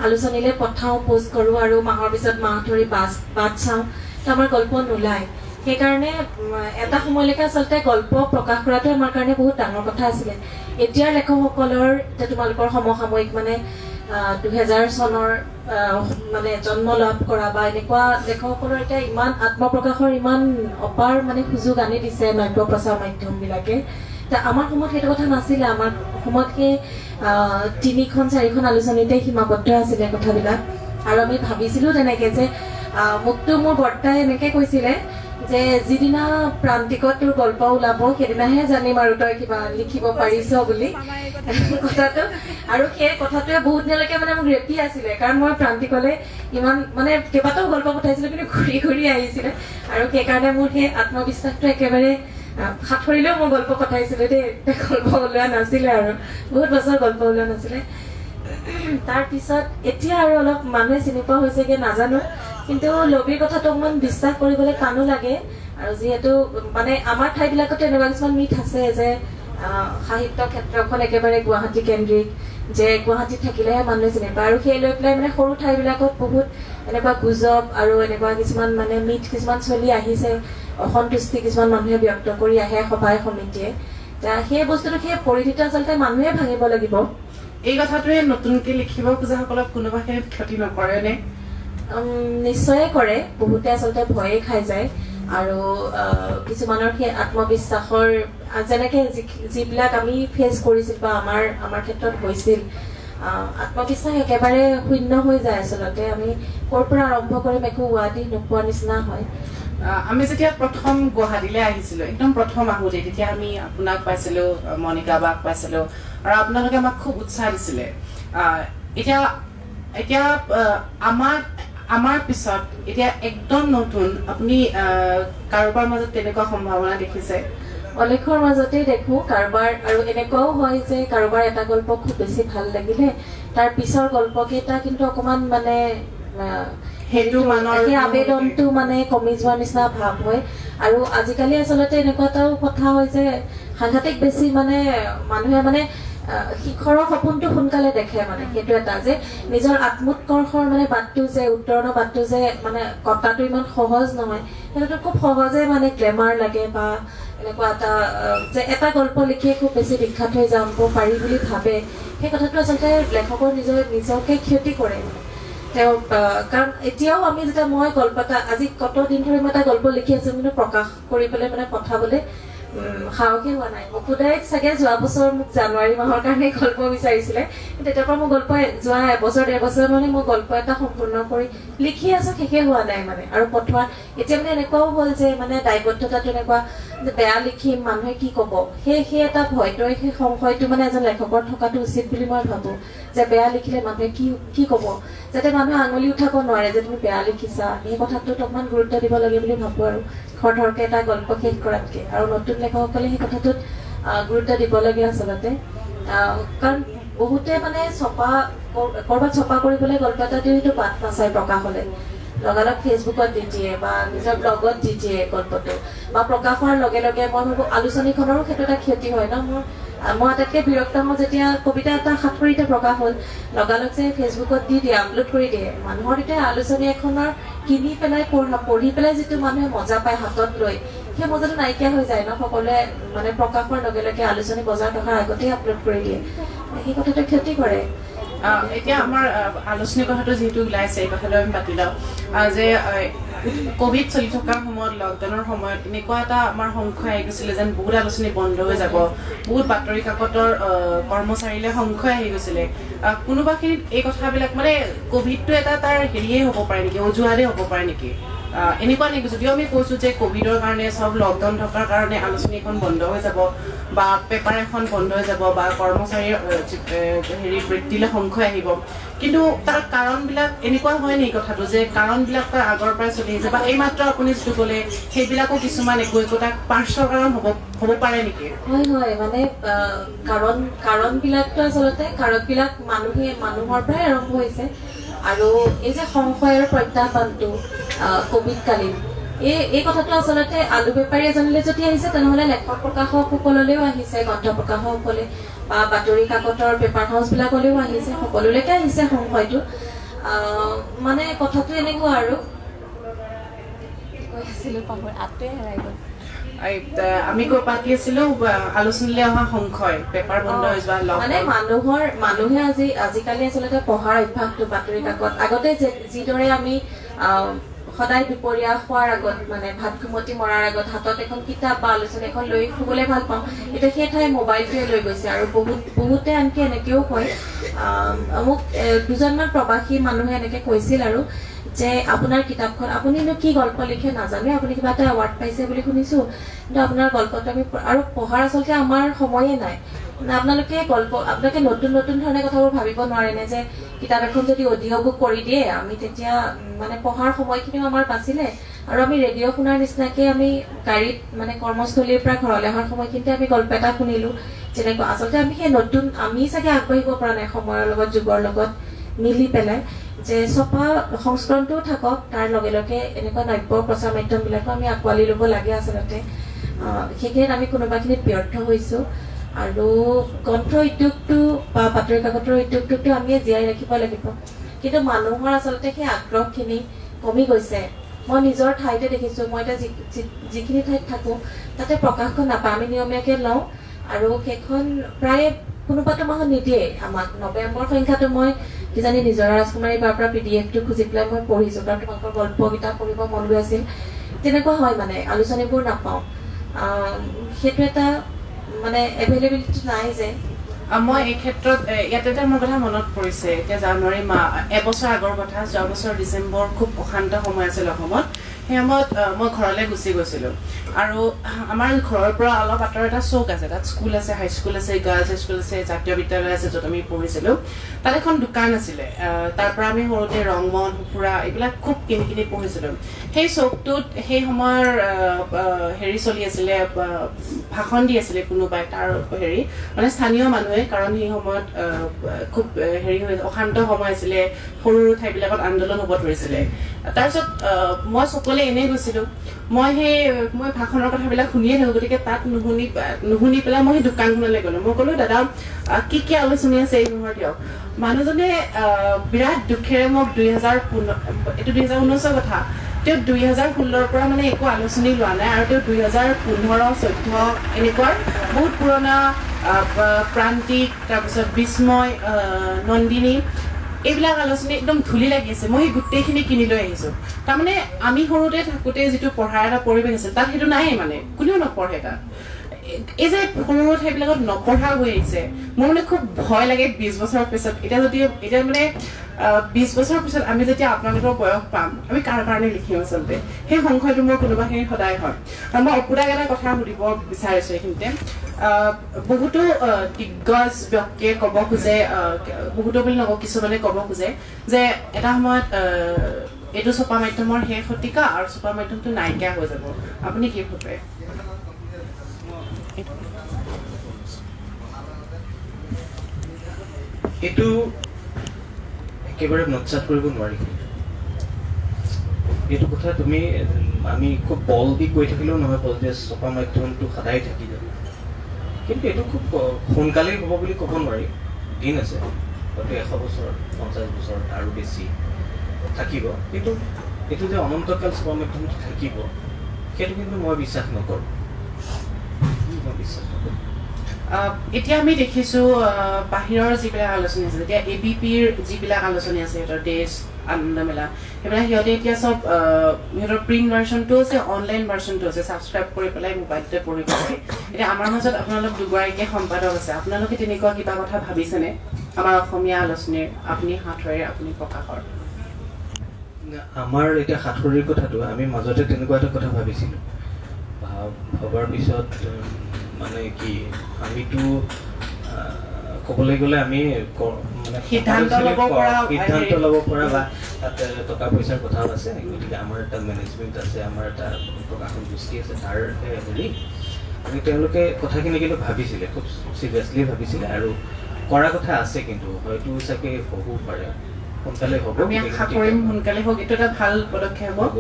Speaker 6: আলোচনীলৈ পঠাওঁ, পোষ্ট কৰোঁ, আৰু মাহৰ পিছত মাহ ধৰি বাট চাওঁ, তো আমাৰ গল্প নোলায়। সেইকাৰণে এটা সময়লৈকে আচলতে গল্প প্ৰকাশ কৰাটো আমাৰ কাৰণে বহুত ডাঙৰ কথা আছিলে। এতিয়াৰ লেখকসকলৰ, এতিয়া তোমালোকৰ সমসাময়িক মানে 2000 চনৰ মানে জন্ম লাভ কৰা বা এনেকুৱা লেখকসকলৰ এতিয়া ইমান আত্মপ্ৰকাশৰ ইমান অপাৰ মানে সুযোগ আনি দিছে নাট্য প্ৰচাৰ মাধ্যমবিলাকে। আমাৰ সময়ত সেইটো কথা নাছিলে। আমাৰ সময়ত সেই 3-4খন আলোচনীতে সীমাবদ্ধ আছিলে কথাবিলাক। আৰু আমি ভাবিছিলোঁ তেনেকৈ যে মোকতো মোৰ বৰ্তাই এনেকৈ কৈছিলে যে যিদিনা প্ৰান্তিকত তোৰ গল্প ওলাব সেইদিনাহে জানিম আৰু তই কিবা লিখিব পাৰিছ বুলি কথাটো। আৰু সেই কথাটোৱে বহুত দিনলৈকে মানে মোক ৰেপি আছিলে, কাৰণ মই প্ৰান্তিকলৈ ইমান মানে কেইবাটাও গল্প পঠাইছিলোঁ, কিন্তু ঘূৰি ঘূৰি আহিছিলে। আৰু সেইকাৰণে মোৰ সেই আত্মবিশ্বাসটো একেবাৰে সাঁথৰিলেও মই গল্প পঠাইছিলোঁ দেই, গল্প ওলোৱা নাছিলে, আৰু বহুত বছৰ গল্প ওলোৱা নাছিলে। তাৰপিছত এতিয়া আৰু অলপ মানুহে চিনি পোৱা হৈছেগৈ নাজানো, কিন্তু লবিৰ কথাটো অকণমান বিশ্বাস কৰিবলৈ টানো লাগে। আৰু যিহেতু মানে আমাৰ ঠাইবিলাকতো এনেকুৱা কিছুমান মিথ আছে যে সাহিত্য ক্ষেত্ৰখন একেবাৰে গুৱাহাটী কেন্দ্ৰিক, যে গুৱাহাটীত থাকিলেহে মানুহে চিনি পায়। আৰু সেই লৈ পেলাই মানে সৰু ঠাইবিলাকত বহুত এনেকুৱা গুজব আৰু এনেকুৱা কিছুমান মানে মিথ কিছুমান চলি আহিছে, অসন্তুষ্টি কিছুমান মানুহে ব্যক্ত কৰি আহে সভাই সমিতিয়ে। সেই বস্তুটো, সেই পৰিধিটো আচলতে মানুহে ভাঙিব লাগিব।
Speaker 1: এই কথাটোৱে নতুনকৈ লিখিব খোজাসকলক কোনোবা খিনিত ক্ষতি নকৰেনে?
Speaker 6: নিশ্চয়ে কৰে। বহুতে আচলতে ভয়ে খাই যায়। আৰু কিছুমানৰ সেই আত্মবিশ্বাসৰ, যেনেকৈ যিবিলাক আমি ফেচ কৰিছিলোঁ বা আমাৰ ক্ষেত্ৰত হৈছিল, আত্মবিশ্বাস একেবাৰে শূন্য হৈ যায়। আচলতে আমি ক'ৰ পৰা আৰম্ভ কৰিম একো ৱাদি নোপোৱা নিচিনা হয়।
Speaker 1: আমি যেতিয়া প্ৰথম গুৱাহাটীলৈ আহিছিলোঁ, একদম প্ৰথম আহোঁতে, তেতিয়া আমি আপোনাক পাইছিলোঁ, মণিকা বাক পাইছিলোঁ, আৰু আপোনালোকে আমাক খুব উৎসাহ দিছিলে। এতিয়া এতিয়া আমাৰ পিছত এতিয়া একদম নতুন আপুনি কাৰোবাৰ মাজত তেনেকুৱা সম্ভাৱনা দেখিছে?
Speaker 6: অলেখৰ মাজতেই দেখোঁ কাৰোবাৰ, আৰু এনেকুৱাও হয় যে কাৰোবাৰ এটা গল্প খুব বেছি ভাল লাগিলে, তাৰ পিছৰ গল্পকেইটা কিন্তু অকণমান মানে
Speaker 1: সেইটো মানৰ
Speaker 6: সেই আবেদনটো মানে কমি যোৱাৰ নিচিনা ভাৱ হয়। আৰু আজিকালি আচলতে এনেকুৱা এটাও কথা হয় যে সাংঘাতিক বেছি মানে মানুহে মানে শিখৰৰ সপোনটো সোনকালে দেখে, মানে সেইটো এটা যে নিজৰ আত্মোৎকৰ্ষৰ মানে বাটটো যে উত্তৰণৰ বাটটো যে মানে কটাটো ইমান সহজ নহয়, সেইটোতো খুব সহজে মানে গ্লেমাৰ লাগে বা এনেকুৱা এটা যে এটা গল্প লিখিয়ে খুব বেছি বিখ্যাত হৈ যাব পাৰি বুলি ভাবে, সেই কথাটো আচলতে লেখকৰ নিজকে ক্ষতি কৰে। তেওঁ কাৰণ এতিয়াও আমি যেতিয়া মই গল্প এটা আজি কত দিন ধৰি মই এটা গল্প লিখি আছো, কিন্তু প্ৰকাশ কৰি পেলাই মানে পঠাবলৈ সাহসী হোৱা নাই। মুকুদাই চাগে যোৱা বছৰ মোক জানুৱাৰী মাহৰ কাৰণে গল্প বিচাৰিছিলে, তেতিয়াৰ পৰা মোৰ গল্প যোৱা এবছৰ 1.5 বছৰ মানে মই গল্প এটা সম্পূৰ্ণ কৰি লিখি আছো, শেষে হোৱা নাই মানে। আৰু পঠোৱা এতিয়া মানে এনেকুৱাও হ'ল যে মানে দায়বদ্ধতাটো এনেকুৱা যে বেয়া লিখিম মানুহে কি ক'ব, সেই এটা ভয়টো, সেই সংশয়টো মানে এজন লেখকৰ থকাটো উচিত বুলি মই ভাবোঁ, যে বেয়া লিখিলে মানুহে কি ক'ব, যাতে মানুহে আঙুলি উঠাব নোৱাৰে যে তুমি বেয়া লিখিছা। এই কথাটোত অকণমান গুৰুত্ব দিব লাগে বুলি ভাবোঁ আৰু খৰধৰকৈ এটা গল্প শেষ কৰাতকৈ। আৰু নতুন লেখকসকলে সেই কথাটোত গুৰুত্ব দিব লাগে আচলতে, কাৰণ বহুতে মানে ক'ৰবাত ছপা কৰিবলৈ গল্প এটা দিও সেইটো বাট নাচায়, প্ৰকাশ হ'লে লগালগ ফেচবুকত দি দিয়ে বা নিজৰ ব্লগত দি দিয়ে গল্পটো, বা প্ৰকাশ হোৱাৰ লগে লগে মই ভাবোঁ আলোচনীখনৰো সেইটো এটা ক্ষতি হয় ন। মই আটাইতকৈ বিৰক্ত হওঁ যেতিয়া কবিতা এটা সাতৰিতে প্ৰকাশ হ'ল, লগালগ যে ফেচবুকত দি দিয়ে, আপলোড কৰি দিয়ে। মানুহৰ এতিয়া আলোচনী এখনৰ কিনি পেলাই পঢ়ি পেলাই যিটো মানুহে মজা পায় হাতত লৈ, সেই মজাটো নাইকিয়া হৈ যায় ন। সকলোৱে মানে প্ৰকাশ হোৱাৰ লগে লগে আলোচনী বজাৰত অহাৰ আগতেই আপলোড কৰি দিয়ে, সেই কথাটো ক্ষতি কৰে।
Speaker 1: এতিয়া আমাৰ আলোচনীৰ কথাটো যিহেতু ওলাইছে, এই কথাটো আমি পাতি লওঁ যে কোভিড চলি থকাৰ সময়ত, লকডাউনৰ সময়ত এনেকুৱা এটা আমাৰ সংশয় আহি গৈছিলে যেন বহুত আলোচনী বন্ধ হৈ যাব, বহুত বাতৰি কাকতৰ কৰ্মচাৰীলৈ সংশয় আহি গৈছিলে। কোনোবাখিনিত এই কথাবিলাক মানে কোভিডটো এটা তাৰ হেৰিয়ে হ'ব পাৰে নেকি, অজুহাতে হ'ব পাৰে নেকি? এনেকুৱা নেকি, যদিও আমি কৈছোঁ যে কোভিডৰ কাৰণে চব লকডাউন থকাৰ কাৰণে আলোচনী এখন বন্ধ হৈ যাব বা পেপাৰ এখন বন্ধ হৈ যাব বা কৰ্মচাৰীৰ বৃত্তিলৈ সংশয় আহিব, কিন্তু তাৰ কাৰণবিলাক এনেকুৱা হয় নেকি কথাটো যে কাৰণবিলাক তাৰ আগৰ পৰাই চলি আহিছে, বা এইমাত্ৰ আপুনি যিটো ক'লে সেইবিলাকো কিছুমান একোটা পাৰ্শ্ব কাৰণ হ'ব পাৰে নেকি?
Speaker 6: হয় মানে কাৰণবিলাকতো আচলতে কাৰকবিলাক মানুহৰ পৰাই আৰম্ভ হৈছে। আৰু এই যে সংশয়ৰ প্ৰত্যাহ্বানটো কোভিডকালীন, এই কথাটো আচলতে আলু বেপাৰী এজনলৈ যদি আহিছে, তেনেহ'লে লেখক প্ৰকাশকসকললৈও আহিছে, গ্ৰন্থ প্ৰকাশকসকলে বা বাতৰি কাকতৰ পেপাৰ হাউচবিলাকলৈও আহিছে, সকলোলৈকে আহিছে সংশয়টো। মানে কথাটো এনেকুৱা আৰু কৈ আছিলোঁ আঁতৰে হেৰাই গ'ল।
Speaker 1: আমি পাতি আছিলো আলোচনীলৈ অহা সংশয়, পেপাৰ বন্ধ হৈ যোৱা,
Speaker 6: মানে মানুহে আজিকালি আচলতে পঢ়াৰ অভ্যাসটো বাতৰি কাকত আগতে যিদৰে আমি সদায় দুপৰীয়া খোৱাৰ আগত মানে ভাত ঘুমতি মৰাৰ আগত হাতত এখন কিতাপ বা আলোচনী এখন লৈ শুবলৈ ভাল পাওঁ, এতিয়া সেই ঠাই মোবাইলটোৱে লৈ গৈছে। আৰু বহুতে আনকি এনেকৈও কয়, মোক 2জনমান প্ৰবাসী মানুহে এনেকৈ কৈছিল আৰু যে আপোনাৰ কিতাপখন আপুনিনো কি গল্প লিখে নাজানে, আপুনি কিবা এটা এৱাৰ্ড পাইছে বুলি শুনিছোঁ, কিন্তু আপোনাৰ গল্পটো আমি আৰু পঢ়াৰ আচলতে আমাৰ সময়ে নাই। আপোনালোকে নতুন ধৰণে কথাবোৰ ভাবিব নোৱাৰেনে যে কিতাপ এখন যদি অডিঅ' বুক কৰি দিয়ে, আমি তেতিয়া মানে পঢ়াৰ সময়খিনিও আমাৰ বাচিলে, আৰু আমি ৰেডিঅ' শুনাৰ নিচিনাকৈ আমি গাড়ীত মানে কৰ্মস্থলীৰ পৰা ঘৰলৈ অহাৰ সময়খিনিতে আমি গল্প এটা শুনিলোঁ। যেনেকুৱা আচলতে আমি চাগে আগবাঢ়িব পৰা নাই সময়ৰ লগত, যুগৰ লগত মিলি পেলাই, যে ছপা সংস্কৰণটোও থাকক, তাৰ লগে লগে এনেকুৱা নব্য প্ৰচাৰ মাধ্যমবিলাকো আমি আঁকোৱালি ল'ব লাগে আচলতে। সেইখিনিত আমি কোনোবাখিনিত ব্যৰ্থ হৈছোঁ। আৰু গ্ৰন্থ উদ্যোগটো বা বাতৰি কাকতৰ উদ্যোগটোতো আমিয়ে জীয়াই ৰাখিব লাগিব, কিন্তু মানুহৰ আচলতে সেই আগ্ৰহখিনি কমি গৈছে। মই নিজৰ ঠাইতে দেখিছোঁ, মই এতিয়া যিখিনি ঠাইত থাকোঁ তাতে প্ৰকাশখন নাপায়, আমি নিয়মীয়াকৈ লওঁ, আৰু সেইখন প্ৰায় কোনোবাটো মাহত নিদিয়ে আমাক। নৱেম্বৰ সংখ্যাটো মই কিজানি নিজৰা ৰাজকুমাৰী বাৰ পৰা PDF-টো খুজি পেলাই মই পঢ়িছোঁ, কাৰণ তোমালোকৰ গল্পকেইটা পঢ়িব মন গৈ আছিল। তেনেকুৱা হয় মানে আলোচনীবোৰ নাপাওঁ, সেইটো এটা মানে এভেইলেবিলিটি নাই যে।
Speaker 1: মই এই ক্ষেত্ৰত ইয়াতে এটা মোৰ কথা মনত পৰিছে, এতিয়া জানুৱাৰী মাহ এবছৰ আগৰ কথা, যোৱা বছৰ ডিচেম্বৰ খুব অশান্ত সময় আছিল অসমত। সেই সময়ত মই ঘৰলৈ গুচি গৈছিলোঁ আৰু আমাৰ ঘৰৰ পৰা অলপ আঁতৰ এটা চৌক আছে, তাত স্কুল আছে, হাইস্কুল আছে, গাৰ্লছ স্কুল আছে, জাতীয় বিদ্যালয় আছে, য'ত আমি পঢ়িছিলোঁ। তাত এখন দোকান আছিলে, তাৰ পৰা আমি সৰুতে ৰংমন সুফুৰা এইবিলাক খুব কিনি পঢ়িছিলোঁ। সেই চৌকটোত সেই সময়ৰ হেৰি চলি আছিলে, ভাষণ দি আছিলে কোনোবাই, তাৰ হেৰি মানে স্থানীয় মানুহে, কাৰণ সেই সময়ত খুব হেৰি অশান্ত সময় আছিলে, সৰু সৰু ঠাইবিলাকত আন্দোলন হ'ব ধৰিছিলে। তাৰপিছত মই চকলে এনেই গৈছিলোঁ, মই ভাষণৰ কথাবিলাক শুনিয়ে থাকোঁ, গতিকে তাত নুশুনি পেলাই মই সেই দোকানখনলৈ গ'লোঁ। মই ক'লোঁ, দাদা কি আলোচনী আছে এই মাহৰ দিয়ক। মানুহজনে বিৰাট দুখেৰে মোক 2019 কথা, তেওঁ 2016 পৰা মানে একো আলোচনী লোৱা নাই, আৰু তেওঁ 2015-14 এনেকুৱা বহুত পুৰণা প্ৰান্তিক, তাৰপিছত বিস্ময়, নন্দিনী এইবিলাক আলোচনী একদম ধূলি লাগি আছে। মই সেই গোটেইখিনি কিনি লৈ আহিছোঁ। তাৰমানে আমি সৰুতে থাকোঁতে যিটো পঢ়াৰ এটা পৰিৱেশ আছিল, তাত সেইটো নাই, মানে কোনেও নপঢ়ে তাত। এই যে সৰু সৰু ঠাইবিলাকত নপঢ়া হৈ আহিছে, মোৰ মানে খুব ভয় লাগে 20 বছৰৰ পিছত। এতিয়া মানে 20 বছৰৰ পিছত আমি যেতিয়া আপোনালোকৰ বয়স পাম, আমি কাৰ কাৰণে লিখিম আচলতে, সেই সংশয়টো মোৰ কোনোবাখিনি সদায় হয়। আৰু মই অপুদাক এটা কথা সুধিব বিচাৰিছোঁ এইখিনিতে। বহুতো দিগ্গজ ব্যক্তিয়ে ক'ব খোজে, বহুতো বুলি নকওঁ, কিছুমানে ক'ব খোজে যে এটা সময়ত এইটো ছপা মাধ্যমৰ শেষ শতিকা আৰু ছপা মাধ্যমটো নাইকিয়া হৈ যাব। আপুনি কি ভাবে?
Speaker 4: এইটো একেবাৰে নৎসাত কৰিব নোৱাৰি। এইটো কথা আমি খুব বল দি কৈ থাকিলেও নহ'ব যে ছপা মাধ্যমটো সদায় থাকি যাব, কিন্তু এইটো খুব সোনকালেই হ'ব বুলি ক'ব নোৱাৰি। দিন আছে, হয়তো 100 বছৰ, 50 বছৰ আৰু বেছি থাকিব, কিন্তু এইটো যে অনন্তকাল ছপা মাধ্যমটো থাকিব, সেইটো কিন্তু মই বিশ্বাস নকৰোঁ।
Speaker 1: এতিয়া আমি দেখিছোঁ বাহিৰৰ যিবিলাক আলোচনী আছে, এতিয়া ABPৰ যিবিলাক আলোচনী আছে, সিহঁতৰ দেশ, আনন্দমেলা, সেইবিলাক সিহঁতে এতিয়া চব সিহঁতৰ প্ৰিণ্ট ভাৰ্চনটো আছে, অনলাইন ভাৰ্চনটো আছে, ছাবস্ক্ৰাইব কৰি পেলাই মোবাইলতে পঢ়িব পাৰি। এতিয়া আমাৰ মাজত আপোনালোক দুগৰাকী সম্পাদক আছে, আপোনালোকে তেনেকুৱা কিবা কথা ভাবিছেনে আমাৰ অসমীয়া আলোচনীৰ, আপুনি সাঁথৰে, আপুনি প্ৰকাশৰ?
Speaker 4: আমাৰ এতিয়া সাঁথৰিৰ কথাটো আমি মাজতে তেনেকুৱা এটা কথা ভাবিছিলোঁ। ভবাৰ পিছত মানে কি, আমিতো ক'বলৈ গ'লে আমি
Speaker 1: সিদ্ধান্ত ল'ব
Speaker 4: পৰা বা তাতে টকা পইচাৰ কথাও আছে, গতিকে আমাৰ এটা মেনেজমেণ্ট আছে, আমাৰ এটা প্ৰকাশন গোষ্ঠী আছে, তাৰ হেৰি তেওঁলোকে কথাখিনি কিন্তু ভাবিছিলে, খুব চিৰিয়াছলি ভাবিছিলে, আৰু কৰা কথা আছে, কিন্তু হয়তো চাগে হ'বও পাৰে, সোনকালে হ'ব।
Speaker 1: আমি আশা কৰিম সোনকালে হওক, এইটো এটা ভাল পদক্ষেপ হ'ব।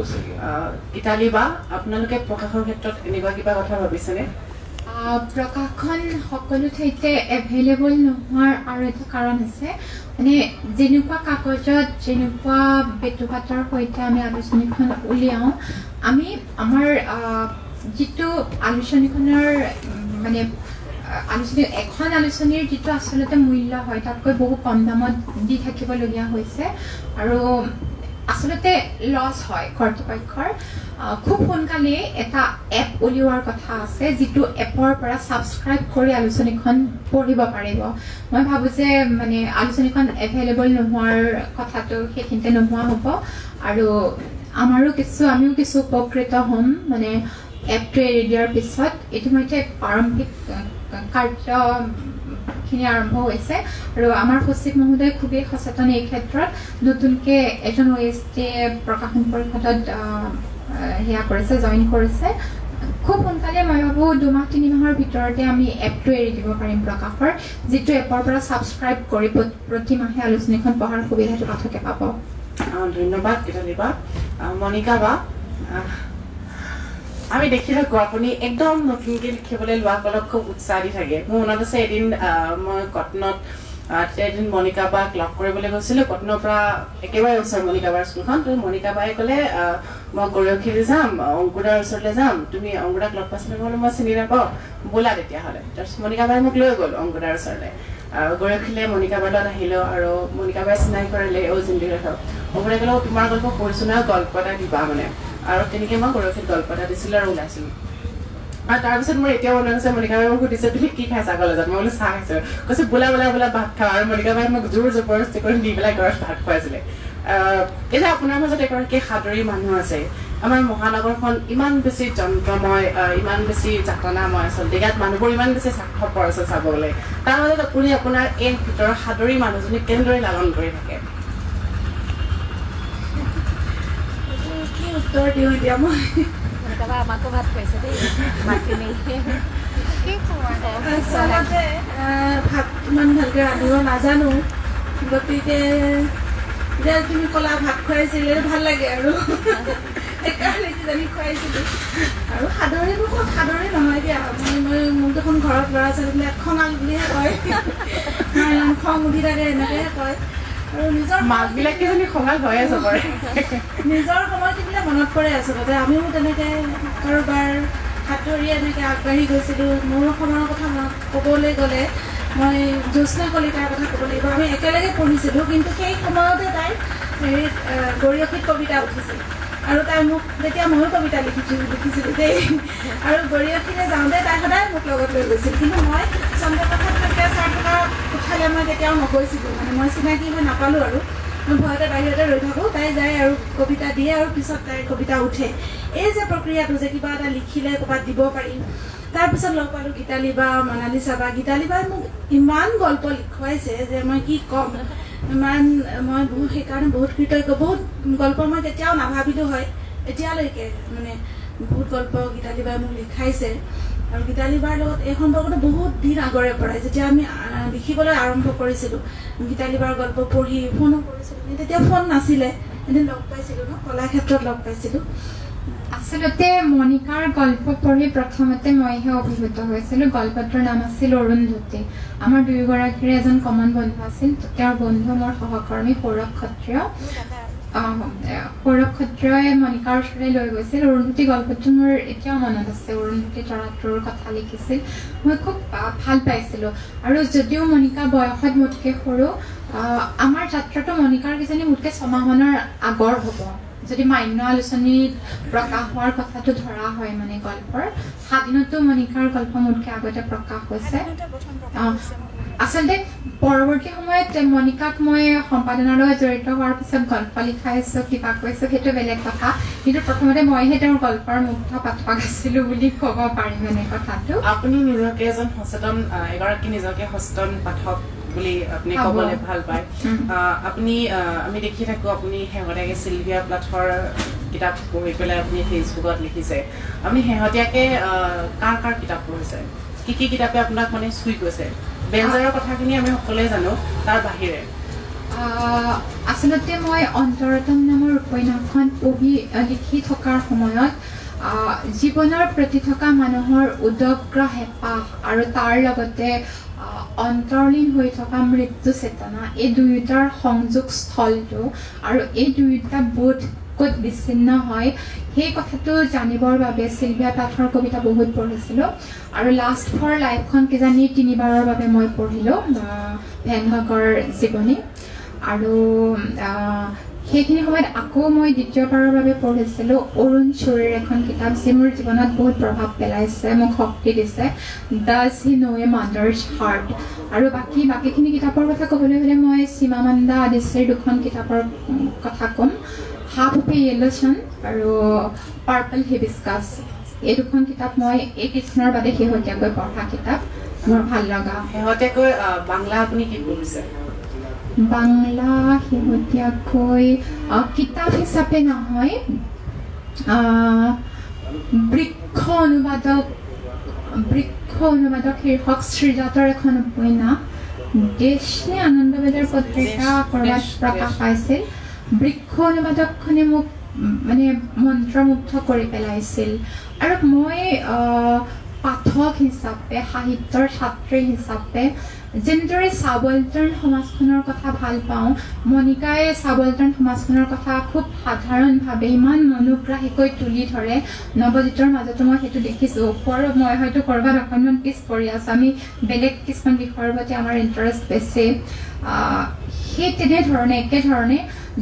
Speaker 1: গীতালি বা আপোনালোকে প্ৰকাশৰ ক্ষেত্ৰত এনেকুৱা কিবা কথা ভাবিছেনে?
Speaker 2: প্ৰকাশন সকলো ঠাইতে এভেইলেবল নোহোৱাৰ আৰু এটা কাৰণ আছে, মানে যেনেকুৱা কাগজত যেনেকুৱা বেতুপাতৰ সৈতে আমি আলোচনীখন উলিয়াওঁ, আমি আমাৰ যিটো আলোচনীখনৰ মানে এখন আলোচনীৰ যিটো আচলতে মূল্য হয়, তাতকৈ বহু কম দামত দি থাকিবলগীয়া হৈছে, আৰু আচলতে লছ হয় কৰ্তৃপক্ষৰ। খুব সোনকালে এটা এপ উলিওৱাৰ কথা আছে, যিটো এপৰ পৰা ছাবস্ক্ৰাইব কৰি আলোচনীখন পঢ়িব পাৰিব। মই ভাবোঁ যে মানে আলোচনীখন এভেইলেবল নোহোৱাৰ কথাটো সেইখিনিতে নোহোৱা হ'ব, আৰু আমিও কিছু উপকৃত হ'ম। মানে এপটো এৰি দিয়াৰ পিছত ইতিমধ্যে প্ৰাৰম্ভিক কাৰ্যখিনি আৰম্ভ হৈছে, আৰু আমাৰ সচিব মহোদয় খুবেই সচেতন এই ক্ষেত্ৰত। নতুনকৈ এজন OST প্ৰকাশন পৰিষদত জইন কৰিছে। খুব সোনকালে মই ভাবোঁ 2-3 মাহৰ ভিতৰতে আমি এপটো এৰি দিব পাৰিম প্ৰকাশৰ, যিটো এপৰ পৰা ছাবস্ক্ৰাইব কৰি প্ৰতি মাহে আলোচনীখন পঢ়াৰ সুবিধাটো পাঠকে পাব।
Speaker 1: ধন্যবাদ গীতালি বা। মণিকা বা, আমি দেখি থাকোঁ আপুনি একদম নতুনকৈ লিখিবলৈ লোৱাসকলক খুব উৎসাহ দি থাকে। মোৰ মনত আছে এদিন মই কটনত এদিন মণিকা বাক লগ কৰিবলৈ গৈছিলোঁ, কটনৰ পৰা একেবাৰে ওচৰ মণিকা বাৰ স্কুলখন। তো মণিকা বাই ক'লে মই গৰখীলৈ যাম, অংকুদাৰ ওচৰলৈ যাম, তুমি অংকুদাক লগ পাইছিলা? মই বোলো মই চিনি নাপাওঁ, ব'লা তেতিয়াহ'লে। তাৰপিছত মণিকা বাই মোক লৈ গ'ল অংকুদাৰ ওচৰলৈ। গৰখীলৈ মণিকা বাৰ লগত আহিলোঁ, আৰু মণিকা বাই চিনাকি কৰালে, জিন্দিৰ কথা। অংকুদাই ক'লে তোমাৰ গল্প পঢ়িছোঁ নহয়, গল্প এটা দিবা মানে। আৰু তেনেকৈ মই গৰখীত গল্প এটা দিছিলোঁ আৰু ওলাইছিলোঁ। আৰু তাৰপিছত মোৰ এতিয়াও মনত আছে, মণিকা বাই মোক সুধিছে তুমি কি খাইছা কলেজত? মই বোলো চাহ খাইছোঁ। কৈছে বোলা ভাত খাওঁ, আৰু মণিকা বাই মোক জোৰ জবৰদস্তি কৰি দি পেলাই ঘৰত ভাত খুৱাইছিলে। এতিয়া আপোনাৰ মাজত এগৰাকী সাদৰী মানুহ আছে, আমাৰ মহানগৰখন ইমান বেছি যন্ত্ৰময়, ইমান বেছি যাতনাময় আচলতে, ইয়াত মানুহবোৰ ইমান বেছি স্বাৰ্থপৰ আছে চাবলৈ, তাৰ মাজত আপুনি আপোনাৰ এই ভিতৰৰ সাদৰী মানুহজনীক কেনেদৰে লালন কৰি থাকে?
Speaker 3: কি উত্তৰ দিওঁ এতিয়া মই?
Speaker 6: আমাকো ভাত খুৱাইছে দেই মাখিনি
Speaker 3: আচলতে ভাত ইমান ভালকৈ ৰান্ধিব নাজানো, গতিকে এতিয়া তুমি ক'লা ভাত খুৱাইছিলে ভাল লাগে আৰু সেইকাৰণে কিজানি খুৱাইছিলোঁ। আৰু সাদৰেনো ক'ত সাদৰে নহয় দিয়া, মই মোক দেখোন ঘৰত ল'ৰা ছোৱালীবিলাক খঙাল বুলিহে কয়, খং উঠি থাকে এনেকৈহে কয়। আৰু নিজৰ
Speaker 1: মাকবিলাক কিজানি খঙাল হয়ে চবৰে।
Speaker 3: নিজৰ সময়খিনিলে মনত পৰে আচলতে, আমিও তেনেকৈ কাৰোবাৰ হাত ধৰি এনেকৈ আগবাঢ়ি গৈছিলোঁ। মোৰ সময়ৰ কথা ক'বলৈ গ'লে মই জ্যোৎস্না কলিতাৰ কথা ক'ব লাগিব। আমি একেলগে পঢ়িছিলোঁ, কিন্তু সেই সময়তে তাইৰ হেৰিত গৰিয়সীত কবিতা উঠিছিল, আৰু তাই মোক তেতিয়া ময়ো কবিতা লিখিছিলোঁ দেই। আৰু গৰিয়সীলৈ যাওঁতে তাই সদায় মোক লগত লৈ গৈছিল, কিন্তু মই চন্দ্ৰপ্ৰসাদ শইকীয়া ছাৰ থকা কোঠালৈ মই কেতিয়াও নগৈছিলোঁ, মানে মই চিনাকি হৈ নাপালোঁ আৰু মই ভয়তে বাহিৰতে ৰৈ থাকোঁ, তাই যায় আৰু কবিতা দিয়ে আৰু পিছত তাইৰ কবিতা উঠে। এই যে প্ৰক্ৰিয়াটো যে কিবা এটা লিখিলে ক'ৰবাত দিব পাৰি, তাৰপিছত লগ পালোঁ গীতালি বা মনালিছা বা। গীতালি বাই মোক ইমান গল্প লিখুৱাইছে যে মই কি ক'ম, ইমান মই সেইকাৰণে বহুত কৃতজ্ঞ। বহুত গল্প মই কেতিয়াও নাভাবিলোঁ হয় এতিয়ালৈকে, মানে বহুত গল্প গীতালি বাই মোক লিখাইছে। আৰু গীতালি বাৰ লগত এই সম্পৰ্কটো বহুত দিন আগৰে পৰাই, যেতিয়া আমি লিখিবলৈ আৰম্ভ কৰিছিলোঁ, গীতালি বাৰ গল্প পঢ়ি ফোনো কৰিছিলোঁ। তেতিয়া ফোন নাছিলে, এদিন লগ পাইছিলোঁ ন, কলাক্ষেত্ৰত লগ পাইছিলোঁ।
Speaker 2: আচলতে মণিকাৰ গল্প পঢ়ি প্ৰথমতে মইহে অভিভূত হৈছিলোঁ। গল্পটোৰ নাম আছিল অৰুন্ধতী। আমাৰ দুয়োগৰাকীৰে এজন কমন বন্ধু আছিল, তেওঁৰ বন্ধু মোৰ সহকৰ্মী সৌৰভ ক্ষত্ৰিয়। সৌৰভ ক্ষত্ৰিয়ই মণিকাৰ ওচৰলৈ লৈ গৈছিল। অৰুন্ধতী গল্পটো মোৰ এতিয়াও মনত আছে। অৰুন্ধতী তৰাটোৰ কথা লিখিছিল, মই খুব ভাল পাইছিলোঁ। আৰু যদিও মণিকা বয়সত মোতকৈ সৰু, আমাৰ যাত্ৰাটো মণিকাৰ কিজানি মোতকৈ 6 মাহমানৰ আগৰ হ'ব, যদি মান্য আলোচনীত প্ৰকাশ হোৱাৰ কথাটো ধৰা হয়। মানে গল্পৰ 7 দিনতো মণিকাৰ গল্প মোতকৈ আগতে প্ৰকাশ হৈছে। আচলতে পৰৱৰ্তী সময়ত মণিকাক মই সম্পাদনাৰ লগত জড়িত হোৱাৰ পিছত গল্প লিখাইছোঁ, কিবা কৈছোঁ, সেইটো বেলেগ কথা, কিন্তু প্ৰথমতে মইহে তেওঁৰ গল্পৰ মুগ্ধ পাঠক আছিলোঁ বুলি ক'ব পাৰি মানে কথাটো।
Speaker 1: আপুনি নিজকে এজন সচেতন, এগৰাকী নিজকে সচেতন পাঠক বুলি আপুনি ক'বলৈ ভাল পায়। আপুনি আমি দেখি থাকোঁ আপুনি শেহতীয়াকৈ চিলভিয়া প্লাথৰ কিতাপ পঢ়ি পেলাই আপুনি ফেচবুকত লিখিছে। আপুনি শেহতীয়াকৈ কাৰ কিতাপ পঢ়িছে? কি কিতাপে আপোনাক মানে চুই গৈছে? বেঞ্জাৰৰ কথাখিনি আমি সকলোৱে জানো, তাৰ বাহিৰে
Speaker 2: আচলতে মই অন্তৰতম নামৰ উপন্যাসখন পঢ়ি লিখি থকাৰ সময়ত জীৱনৰ প্ৰতি থকা মানুহৰ উদগ্ৰ হেঁপাহ আৰু তাৰ লগতে অন্তৰ্লীন হৈ থকা মৃত্যু চেতনা, এই দুয়োটাৰ সংযোগ স্থলটো আৰু এই দুয়োটা বোধ ক'ত বিচ্ছিন্ন হয় সেই কথাটো জানিবৰ বাবে চিলভিয়া প্লাথৰ কবিতা বহুত পঢ়িছিলোঁ। আৰু লাষ্ট ফৰ লাইফখন কিজানি 3 বাৰৰ বাবে মই পঢ়িলোঁ, ভেন গগৰ জীৱনী। আৰু সেইখিনি সময়ত আকৌ মই দ্বিতীয়বাৰৰ বাবে পঢ়িছিলোঁ অৰুণ শ্বুৰীৰ এখন কিতাপ, যি মোৰ জীৱনত বহুত প্ৰভাৱ পেলাইছে, মোক শক্তি দিছে, does he know' a mother's heart. আৰু বাকীখিনি কিতাপৰ কথা ক'বলৈ হ'লে মই সীমামান্দা আদিশ্ৰীৰ 2খন কিতাপৰ কথা ক'ম, half of a yellow sun আৰু পাৰ্পল হিবিস্কাছ। এই 2খন কিতাপ মই এই কিছুদিনৰ বাদে শেহতীয়াকৈ পঢ়া কিতাপ, মোৰ ভাল লগা।
Speaker 1: শেহতীয়াকৈ বাংলা আপুনি কি পঢ়িছে?
Speaker 2: বাংলা শেহতীয়াকৈ কিতাপ হিচাপে নহয়, বৃক্ষ অনুবাদক শীৰ্ষক শ্ৰীজাতৰ এখন উপন্যাস, দেশ নে আনন্দবাজাৰ পত্ৰিকা ক'ৰবাত প্ৰকাশ পাইছিল। বৃক্ষ অনুবাদকখনে মোক মানে মন্ত্ৰমুগ্ধ কৰি পেলাইছিল। আৰু মই পাঠক হিচাপে, সাহিত্যৰ ছাত্ৰী হিচাপে যেনেদৰে ছাবলটাৰ্ণ সমাজখনৰ কথা ভাল পাওঁ, মণিকাই ছাবলটাৰ্ণ সমাজখনৰ কথা খুব সাধাৰণভাৱে ইমান মনোগ্ৰাহীকৈ তুলি ধৰে। নৱজিতৰ মাজতো মই সেইটো দেখিছোঁ। মই হয়তো ক'ৰবাত অকণমান পিছ পৰি আছোঁ, আমি বেলেগ কিছুমান বিষয়ৰ প্ৰতি আমাৰ ইণ্টাৰেষ্ট বেছি। সেই তেনেধৰণে একেধৰণে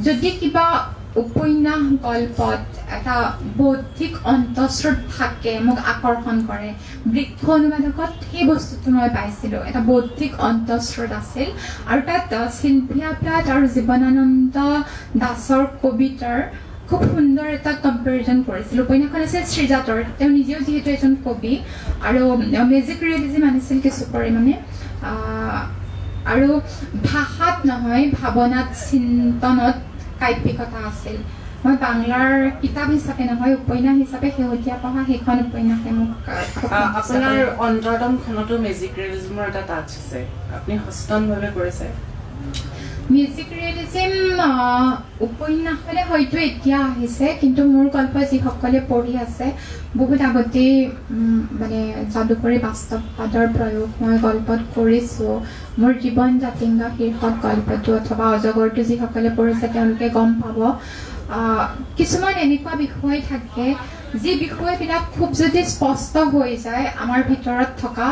Speaker 2: যদি কিবা উপন্যাস গল্পত এটা বৌদ্ধিক অন্তঃস্ৰোত থাকে, মোক আকৰ্ষণ কৰে। বৃক্ষ অনুবাদকত সেই বস্তুটো মই পাইছিলোঁ, এটা বৌদ্ধিক অন্তঃস্ৰোত আছিল। আৰু তাত চিলভিয়া প্লাথ আৰু জীৱনানন্দ দাসৰ কবিতাৰ খুব সুন্দৰ এটা কম্পেৰিজন কৰিছিল। উপন্যাসখন আছিল শ্ৰীজাতৰ, তেওঁ নিজেও যিহেতু এজন কবি আৰু মেজিক ৰিয়েলিজিম আনিছিল কিছু পৰিমাণে, আৰু ভাষাত নহয় ভাৱনাত চিন্তনত কাব্যিকতা আছিল। মই বাংলাৰ কিতাপ হিচাপে নহয় উপন্যাস হিচাপে শেহতীয়া পঢ়া সেইখন উপন্যাসে মোক
Speaker 1: আপোনাৰ অন্তৰতমখনতো মেজিক ৰিয়েলিজিমৰ এটা টাচ আছে, আপুনি সচেতনভাৱে কৰিছে।
Speaker 2: মিউজিক ৰিয়েলিজিম উপন্যাসলে হয়তো এতিয়া আহিছে, কিন্তু মোৰ গল্প যিসকলে পঢ়ি আছে বহুত আগতেই মানে যাদুকৰী বাস্তৱবাদৰ প্ৰয়োগ মই গল্পত কৰিছোঁ। মোৰ জীৱন জাতিংগা শীৰ্ষক গল্পটো অথবা অজগৰটো যিসকলে পঢ়িছে তেওঁলোকে গম পাব। কিছুমান এনেকুৱা বিষয় থাকে যি বিষয়বিলাক খুব যদি স্পষ্ট হৈ যায় আমাৰ ভিতৰত থকা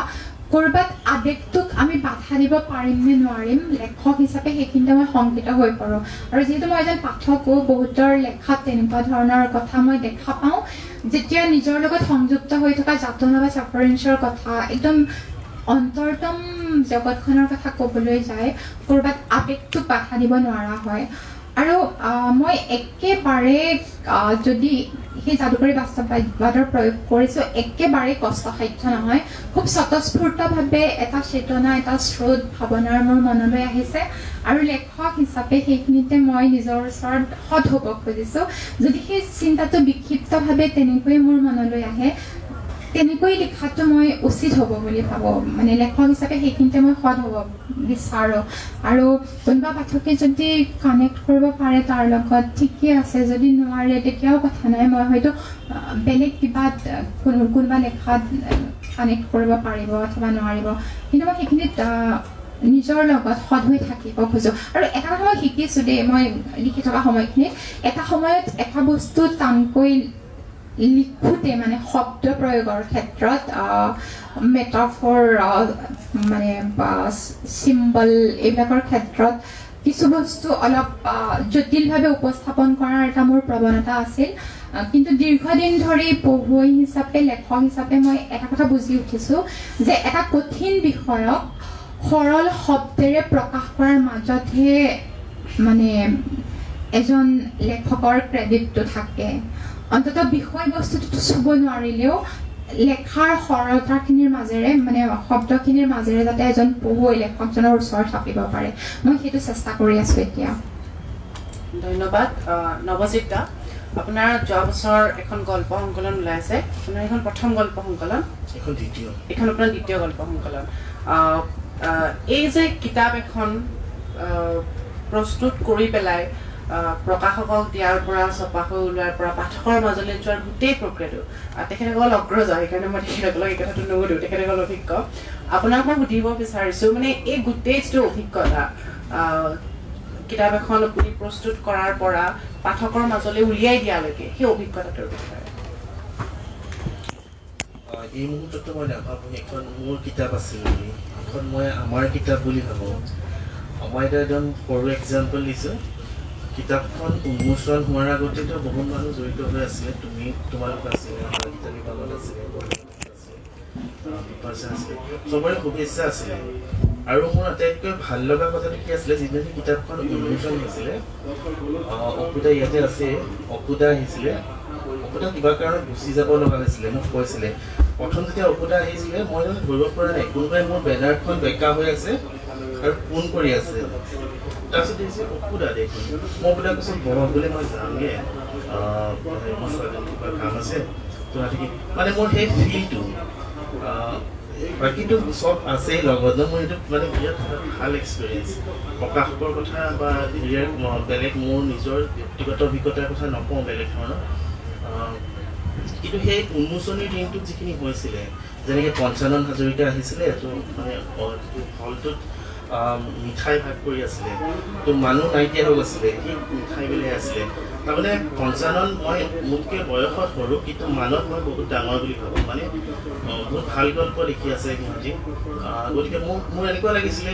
Speaker 2: ক'ৰবাত আৱেগটোক আমি বাধা দিব পাৰিম নে নোৱাৰিম, লেখক হিচাপে সেইখিনিতে মই শংকিত হৈ পৰোঁ। আৰু যিহেতু মই এজন পাঠকো, বহুতৰ লেখাত তেনেকুৱা ধৰণৰ কথা মই দেখা পাওঁ, যেতিয়া নিজৰ লগত সংযুক্ত হৈ থকা যাতনা বা ছাফাৰিংছৰ কথা একদম অন্তৰতম জগতখনৰ কথা ক'বলৈ যায়, ক'ৰবাত আৱেগটোক বাধা দিব নোৱাৰা হয়। আৰু মই একেবাৰে যদি সেই যাদুকৰী বাস্তৱবাদৰ প্ৰয়োগ কৰিছোঁ একেবাৰে কষ্টসাধ্য নহয়, খুব স্বতঃস্ফূৰ্তভাৱে এটা চেতনা, এটা স্ৰোত ভাৱনাৰ মোৰ মনলৈ আহিছে আৰু লেখক হিচাপে সেইখিনিতে মই নিজৰ ওচৰত সৎ হ'ব খুজিছোঁ। যদি সেই চিন্তাটো বিক্ষিপ্তভাৱে তেনেকৈ মোৰ মনলৈ আহে, তেনেকৈ লিখাটো মই উচিত হ'ব বুলি ভাবোঁ। মানে লেখক হিচাপে সেইখিনিতে মই সৎ হ'ব বিচাৰোঁ। আৰু কোনোবা পাঠকে যদি কানেক্ট কৰিব পাৰে তাৰ লগত ঠিকেই আছে, যদি নোৱাৰে তেতিয়াও কথা নাই, মই হয়তো বেলেগ কিবা কোনোবা লেখাত কানেক্ট কৰিব পাৰিব অথবা নোৱাৰিব, কিন্তু মই সেইখিনিত নিজৰ লগত সৎ হৈ থাকিব খোজোঁ। আৰু এটা কথা মই শিকিছোঁ দেই, মই লিখি থকা সময়খিনিত এটা সময়ত এটা বস্তু টানকৈ লিখোঁতে মানে শব্দ প্ৰয়োগৰ ক্ষেত্ৰত মেটাফৰ মানে চিম্বল এইবিলাকৰ ক্ষেত্ৰত কিছু বস্তু অলপ জটিলভাৱে উপস্থাপন কৰাৰ এটা মোৰ প্ৰৱণতা আছিল। কিন্তু দীৰ্ঘদিন ধৰি পঢ়ুৱৈ হিচাপে, লেখক হিচাপে মই এটা কথা বুজি উঠিছোঁ যে এটা কঠিন বিষয়ক সৰল শব্দেৰে প্ৰকাশ কৰাৰ মাজতহে মানে এজন লেখকৰ ক্ৰেডিটটো থাকে। অন্ততঃ বিষয়বস্তুটো চুব নোৱাৰিলেও লেখাৰ সৰলতাখিনিৰ মাজেৰে মানে শব্দখিনিৰ মাজেৰে যাতে এজন পঢ়ুৱৈ লেখকজনৰ ওচৰত চাপিব পাৰে, মই সেইটো চেষ্টা কৰি আছোঁ এতিয়া।
Speaker 1: ধন্যবাদ। নৱজিত দা, আপোনাৰ যোৱা বছৰ এখন গল্প সংকলন ওলাইছে, আপোনাৰ এইখন প্ৰথম গল্প সংকলন, এইখন আপোনাৰ দ্বিতীয় গল্প সংকলন। এই যে কিতাপ এখন প্ৰস্তুত কৰি পেলাই প্ৰকাশকক দিয়াৰ পৰা, ছপা হৈ ওলোৱাৰ পৰা পাঠকৰ মাজলৈ যোৱাৰ গোটেই প্ৰক্ৰিয়াটো, তেখেতসকল অগ্ৰজ, সেইকাৰণে মই তেখেতসকলক এই কথাটো নুসুধোঁ, তেখেতসকল অভিজ্ঞ। আপোনাক মই সুধিব বিচাৰিছোঁ মানে এই গোটেই যিটো অভিজ্ঞতা, কিতাপ এখন আপুনি প্ৰস্তুত কৰাৰ পৰা পাঠকৰ মাজলৈ উলিয়াই দিয়ালৈকে, সেই অভিজ্ঞতাটোৰ বিষয়ে।
Speaker 5: এই মুহূৰ্ততো মই নাভাবোঁ এখন মোৰ কিতাপ আছিল বুলি, এখন মই আমাৰ কিতাপ বুলি ভাবোঁ। মই এটা একদম সৰু এক্সাম্পল দিছোঁ। কিতাপখন উন্মোচন হোৱাৰ আগতেতো বহুত মানুহ জড়িত হৈ আছিলে, তোমালোক আছিলে, গীতালী পালত আছিলে, চবৰে শুভেচ্ছা আছিলে। আৰু মোৰ আটাইতকৈ ভাল লগা কথাটো কি আছিলে, যিদিনা কিতাপখন উন্মোচন হৈছিলে, অকুদা ইয়াতে আছে, অকুদা আহিছিলে, অকুদা কিবা কাৰণত গুচি যাব লগা হৈছিলে, মোক কৈছিলে। প্ৰথম যেতিয়া অকুদা আহিছিলে মই ধৰিব পৰা নাই, কোনোবাই মোৰ বেনাৰখন বেকা হৈ আছে আৰু ফোন কৰি আছে। তাৰপিছত দেখিছে অকুদা দেখোন, মই বোলে কৈছোঁ বৰফ বোলে মই যামগৈ, মোৰ ছোৱালীজনী কিবা কাম আছে মানে মোৰ সেই ফিলটো, বাকীটো চব আছেই লগত, মোৰ এইটো মানে বিৰাট ভাল এক্সপিৰিয়েঞ্চ। প্ৰকাশকৰ কথা বা বেলেগ মোৰ নিজৰ ব্যক্তিগত অভিজ্ঞতাৰ কথা নকওঁ বেলেগ ধৰণৰ, কিন্তু সেই উন্মোচনীৰ দিনটোত যিখিনি হৈছিলে, যেনেকৈ পঞ্চানন হাজৰিকা আহিছিলে, এইটো মানে হলটোত মিঠাই ভাগ কৰি আছিলে, তো মানুহ নাইকিয়া হৈ গৈছিলে, সি মিঠাই বিলাই আছিলে। তাৰমানে পঞ্চানন মই মোতকৈ বয়সত সৰু, কিন্তু মানত মই বহুত ডাঙৰ বুলি ভাবোঁ। মানে বহুত ভাল গল্প লিখি আছে সিহঁতি, গতিকে মোৰ এনেকুৱা লাগিছিলে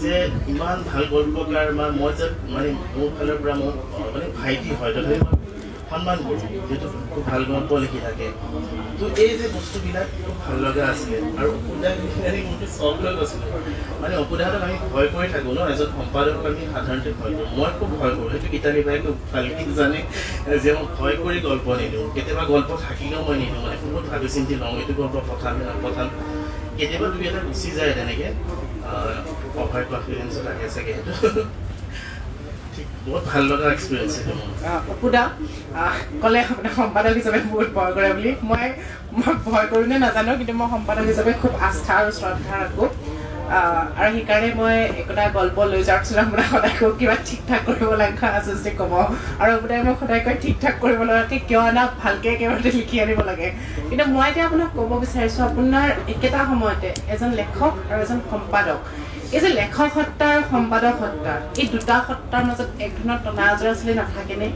Speaker 5: যে ইমান ভাল গল্পকাৰ বা মই যে মানে মোৰ ফালৰ পৰা মোৰ মানে ভাইটি হয়, তথাপি সন্মান কৰোঁ, যিহেতু খুব ভাল গল্প লিখি থাকে। তো এই যে বস্তুবিলাক খুব ভাল লগা আছিলে আৰু অপুদাক মোৰতো চখ লৈ গৈছিলোঁ। মানে অপুদাহঁতক আমি ভয় কৰি থাকোঁ ন, এজন সম্পাদকক আমি সাধাৰণতে ভয় কৰোঁ। মই খুব ভয় কৰোঁ, সেইটো গীতালি বাই খুব ভালকৈ জানে যে মই ভয় কৰি গল্প নিদিওঁ। কেতিয়াবা গল্প থাকিলেও মই নিদিওঁ, মানে বহুত ভাবি চিন্তি লওঁ এইটো গল্প পঠাম নপঠাম। কেতিয়াবা দুই এটা গুচি যায় তেনেকৈ, অভয় কনফিডেঞ্চত আহে চাগে সেইটো। ঠিক বহুত ভাল লগা এক্সপিৰিয়েঞ্চ সেইটো মোৰ।
Speaker 1: অপুদা ক'লে আপোনাৰ সম্পাদক হিচাপে বহুত ভয় কৰে বুলি। মই ভয় কৰোঁ নে নাজানো, কিন্তু মই সম্পাদক হিচাপে খুব আস্থা আৰু শ্ৰদ্ধা ৰাখোঁ। আৰু সেইকাৰণে মই একোটা গল্প লৈ যোৱাৰ পিছত আপোনাক সদায় কওঁ কিবা ঠিক ঠাক কৰিব লগা আছে যদি ক'ব, আৰু আপোনাৰ মই সদায় কয় ঠিক ঠাক কৰিব লগাকৈ কিয় আনা, ভালকৈ একেবাৰতে লিখি আনিব লাগে। কিন্তু মই এতিয়া আপোনাক ক'ব বিচাৰিছোঁ, আপোনাৰ একেটা সময়তে এজন লেখক আৰু এজন সম্পাদক, এই যে লেখক সত্তা আৰু সম্পাদক সত্তা, এই দুটা সত্তাৰ মাজত এক ধৰণৰ টনা আজৰা চলি নাথাকেনে?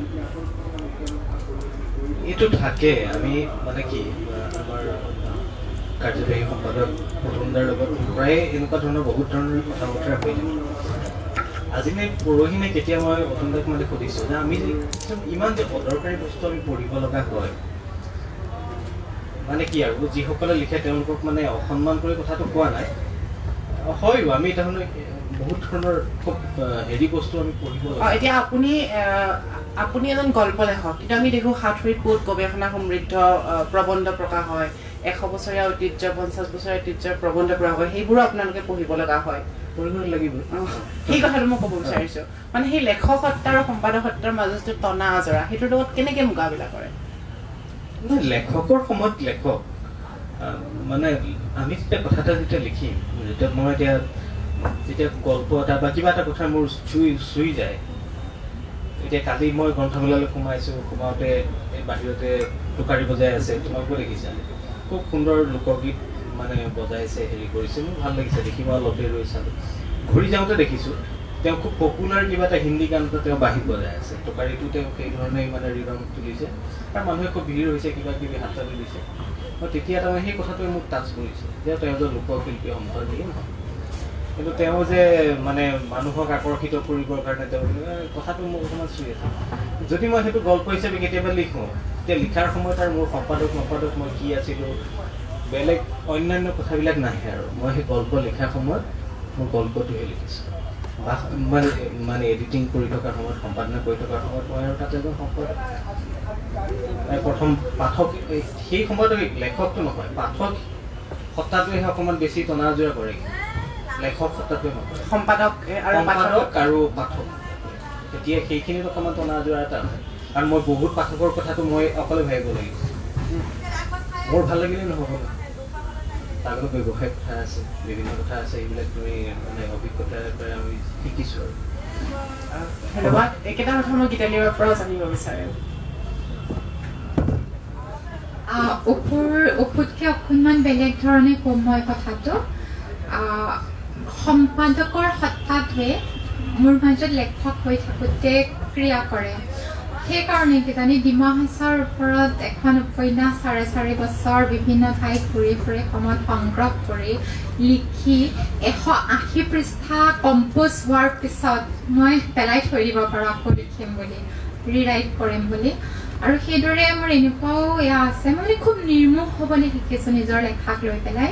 Speaker 4: এইটো থাকে। আমি মানে কি আমাৰ কাৰ্যবাহী সম্পাদক প্ৰথমদাৰ লগত প্ৰায় এনেকুৱা ধৰণৰ বহুত ধৰণৰ কথা বতৰা হৈ থাকে। আজি নে পৰহি নে কেতিয়া মই প্ৰথমদাক মানে সুধিছোঁ যে আমি ইমান যে অদৰকাৰী বস্তু আমি পঢ়িব লগা হয়, মানে কি আৰু যিসকলে লিখে তেওঁলোকক মানে অসন্মান কৰি কথাটো কোৱা নাই, হয়ো আমি তাৰমানে বহুত ধৰণৰ খুব হেৰি বস্তু আমি পঢ়িব লগা।
Speaker 1: এতিয়া আপুনি এজন গল্প লেখক, কিন্তু আমি দেখোঁ সাঁথুৰিত বহুত গৱেষণা সমৃদ্ধ প্ৰবন্ধ প্ৰকাশ হয়, 100 বছৰীয়া ঐতিহ্য 50 বছৰীয়া ঐতিহ্যৰ প্ৰবন্ধ প্ৰকাশ হয়, সেইবোৰো আপোনালোকে পঢ়িব লগা হয়।
Speaker 4: পঢ়িব লাগিব।
Speaker 1: সেই কথাটো মই ক'ব বিচাৰিছোঁ, মানে সেই লেখক সত্তা আৰু সম্পাদক সত্তাৰ মাজত যিটো টনা আজৰা, সেইটোৰ লগত কেনেকৈ মোকাবিলা কৰে?
Speaker 4: লেখকৰ সময়ত লেখক মানে আমি যেতিয়া কথা এটা যেতিয়া লিখিম, যেতিয়া মই যেতিয়া গল্প এটা বা কিবা এটা কথা মোৰ চুই যায়, এতিয়া কালি মই গ্ৰন্থমেলালৈ সোমাওঁতে এই বাহিৰতে টোকাৰী বজাই আছে, তোমালোকো দেখিছা, খুব সুন্দৰ লোকগীত মানে বজাইছে, হেৰি কৰিছে, মোৰ ভাল লাগিছে দেখি। মই অলপতে ৰৈ চালোঁ, ঘূৰি যাওঁতে দেখিছোঁ তেওঁ খুব পপুলাৰ কিবা এটা হিন্দী গান এটা তেওঁ বাঁহীত বজাই আছে। টোকাৰীটো তেওঁ সেইধৰণে মানে ৰিদম তুলিছে আৰু মানুহে খুব ভিৰ হৈছে, কিবা কিবি হাত তালি দিছে। মই তেতিয়া তাৰমানে সেই কথাটোৱে মোক টাচ কৰিছে যে তেওঁ এজন লোকশিল্পী সম্পদ বুলি নহয়, কিন্তু তেওঁ যে মানে মানুহক আকৰ্ষিত কৰিবৰ কাৰণে তেওঁ কথাটো মোক অকণমান চুই আছে। যদি মই সেইটো গল্প হিচাপে কেতিয়াবা লিখোঁ, তেতিয়া লিখাৰ সময়ত আৰু মোৰ সম্পাদক মই কি আছিলোঁ, বেলেগ অন্যান্য কথাবিলাক নাহে আৰু মই সেই গল্প লিখাৰ সময়ত মোৰ গল্পটোহে লিখিছোঁ। বা মানে এডিটিং কৰি থকাৰ সময়ত, সম্পাদনা কৰি থকাৰ সময়ত মই আৰু তাত এজন সম্পাদক, প্ৰথম পাঠক, সেই সময়ত লেখকটো নহয়, পাঠক সত্তাটোৱেহে অকণমান বেছি টনা আজোৰা কৰে, লেখক সত্তাটোৱে নকৰে।
Speaker 1: সম্পাদক
Speaker 4: আৰু পাঠক তেতিয়া সেইখিনিত অকণমান টনা আজোৰা এটা হয়। কাৰণ মই বহুত পাঠকৰ কথাটো মই অকলে ভাবিব লাগিব, মোৰ ভাল লাগিলে নহ'ব ন, তাৰ লগত ব্যৱসায়িক কথা আছে, বিভিন্ন কথা আছে, এইবিলাক তুমি মানে অভিজ্ঞতাৰ পৰা আমি শিকিছোঁ আৰু।
Speaker 1: ধন্যবাদ। একেটা কথা মই গীতালিৰ পৰাও জানিব বিচাৰিম।
Speaker 2: অপুতকৈ অকণমান বেলেগ ধৰণে ক'ম মই কথাটো। সম্পাদকৰ সত্তাটোৱে মোৰ মাজত লেখক হৈ থাকোঁতে ক্ৰিয়া কৰে। সেইকাৰণে কিজানি ডিমা হাছাৰ ওপৰত এখন উপন্যাস 4.5 বছৰ বিভিন্ন ঠাইত ঘূৰি ফুৰি সময় সংগ্ৰহ কৰি লিখি 180 পৃষ্ঠা কম্প'জ হোৱাৰ পিছত মই পেলাই থৈ দিব পাৰোঁ আকৌ লিখিম বুলি, ৰিৰাইট কৰিম বুলি। আৰু সেইদৰে মোৰ এনেকুৱাও আছে, মই খুব নিৰ্মোহ হ'বলৈ শিকিছোঁ নিজৰ লেখাক লৈ পেলাই।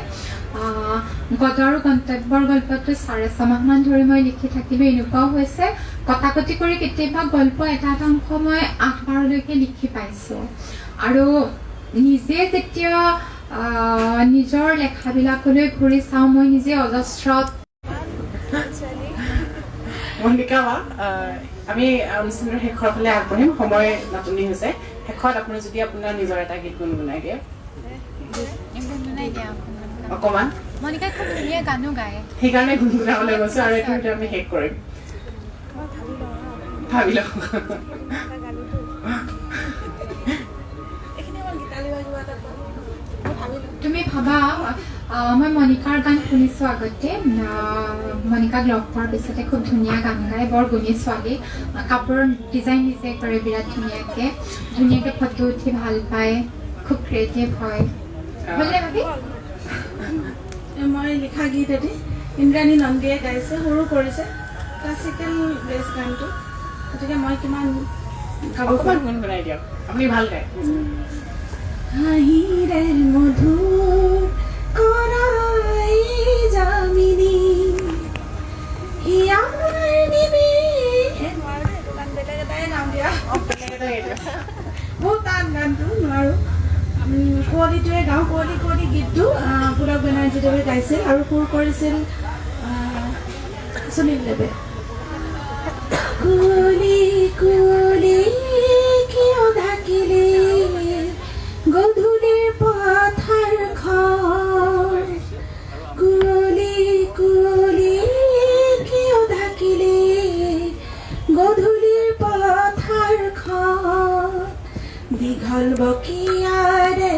Speaker 2: গদৰ গন্তব্যৰ গল্পটো 4.5 মাহমান ধৰি মই লিখি থাকিলোঁ। এনেকুৱাও হৈছে কটাকটি কৰি কেতিয়াবা গল্প এটা অংশ মই 8 বাৰলৈকে লিখি পাইছোঁ। আৰু নিজে যেতিয়া নিজৰ লেখাবিলাকলৈ ঘূৰি চাওঁ, মই নিজে অজস্ৰ।
Speaker 1: মল্লিকা বা আমি অনুষ্ঠানৰ শেষৰ ফালে আগবাঢ়িম, সময় নাটনি হৈছে। শেষত আপুনি যদি আপোনাৰ নিজৰ এটা গীত গুণগুণাই দিয়ে অকণমান,
Speaker 2: মনিকাই খুব ধুনীয়া গানো গায়,
Speaker 1: সেইকাৰণে গুণগুণাবলৈ গৈছোঁ। আৰু এইটো আমি শেষ কৰিম, ভাবি লওঁ।
Speaker 2: তুমি ভাবা, মই মনিকাৰ গান শুনিছোঁ আগতে, মনিকাক লগ পোৱাৰ পিছতে খুব ধুনীয়া গান গায়, বৰ গুণী ছোৱালী, কাপোৰৰ ডিজাইন নিজে কৰে বিৰাট ধুনীয়াকৈ ফটো উঠি ভাল পায়, খুব ক্ৰিয়েটিভ হয়। বুজিলে ভাবি?
Speaker 3: মই লিখা গীত এটি ইন্দ্ৰাণী নন্দীয়ে গাইছে, সৰু কৰিছে, ক্লাছিকেল বেছ গানটো, গতিকে মই কিমান
Speaker 1: অকণমান গুণগুণাই দিয়ক আপুনি ভাল গায়
Speaker 3: হাঁহিৰে মধুৰ কৰাই যামিনী হিয়াৰ নিবি বেলেগ এটাই নাম দিয়া বহুত টান গানটো নোৱাৰোঁ কুঁৱলীটোৱে গাওঁ কুঁৱলী গীতটো পুলক বেনাৰ্জীদেৱে গাইছিল আৰু সুৰ কৰিছিল সুনীল দেৱে কুঁৱলী কুঁৱলী কিয় ঢাকিলে গধূলিৰ পথাৰখন কুঁৱলী কুঁৱলী কিয় ঢাকিলে গধূলিৰ পথাৰখন দীঘল বকিয়াৰে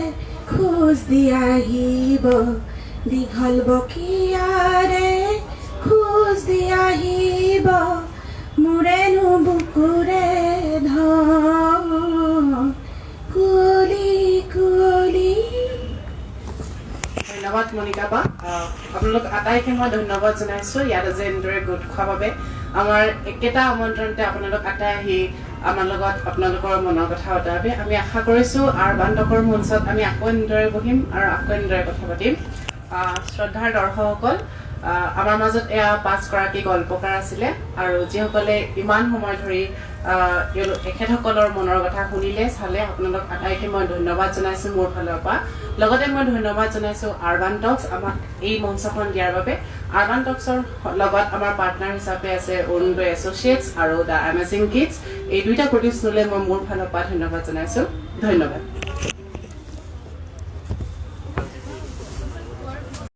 Speaker 3: খোজ দি আহিব দীঘল বকিয়াৰে খোজ দি আহিব মোৰেনো বুকুৰে ধন কুঁৱলী কুঁৱলী
Speaker 1: ধন্যবাদ মণিকা বা আপোনালোক আটাইকে মই ধন্যবাদ জনাইছোঁ ইয়াত আজি এনেদৰে গোট খোৱাৰ বাবে আমাৰ একেটা আমন্ত্ৰণতে আপোনালোক আটাই আহি আমাৰ লগত আপোনালোকৰ মনৰ কথা বতৰাবে আমি আশা কৰিছোঁ আৰবান্তকৰ মঞ্চত আমি আকৌ এনেদৰে বহিম আৰু আকৌ এনেদৰে কথা পাতিম শ্ৰদ্ধাৰ দৰ্শকসকল আমাৰ মাজত এয়া 5গৰাকী গল্পকাৰ আছিলে আৰু যিসকলে ইমান সময় ধৰি এখেতসকলৰ মনৰ কথা শুনিলে চালে আপোনালোক আটাইকে মই ধন্যবাদ জনাইছোঁ মোৰ ফালৰ পৰা লগতে মই ধন্যবাদ জনাইছোঁ আৰবান টক্স আমাক এই মঞ্চখন দিয়াৰ বাবে আৰবান টক্সৰ লগত আমাৰ পাৰ্টনাৰ হিচাপে আছে অৰুণোদয় এছ'চিয়েটছ আৰু দ্য এমেজিং কিডছ এই দুইটা প্ৰতিষ্ঠানলৈ মই মোৰ ফালৰ পৰা ধন্যবাদ জনাইছোঁ ধন্যবাদ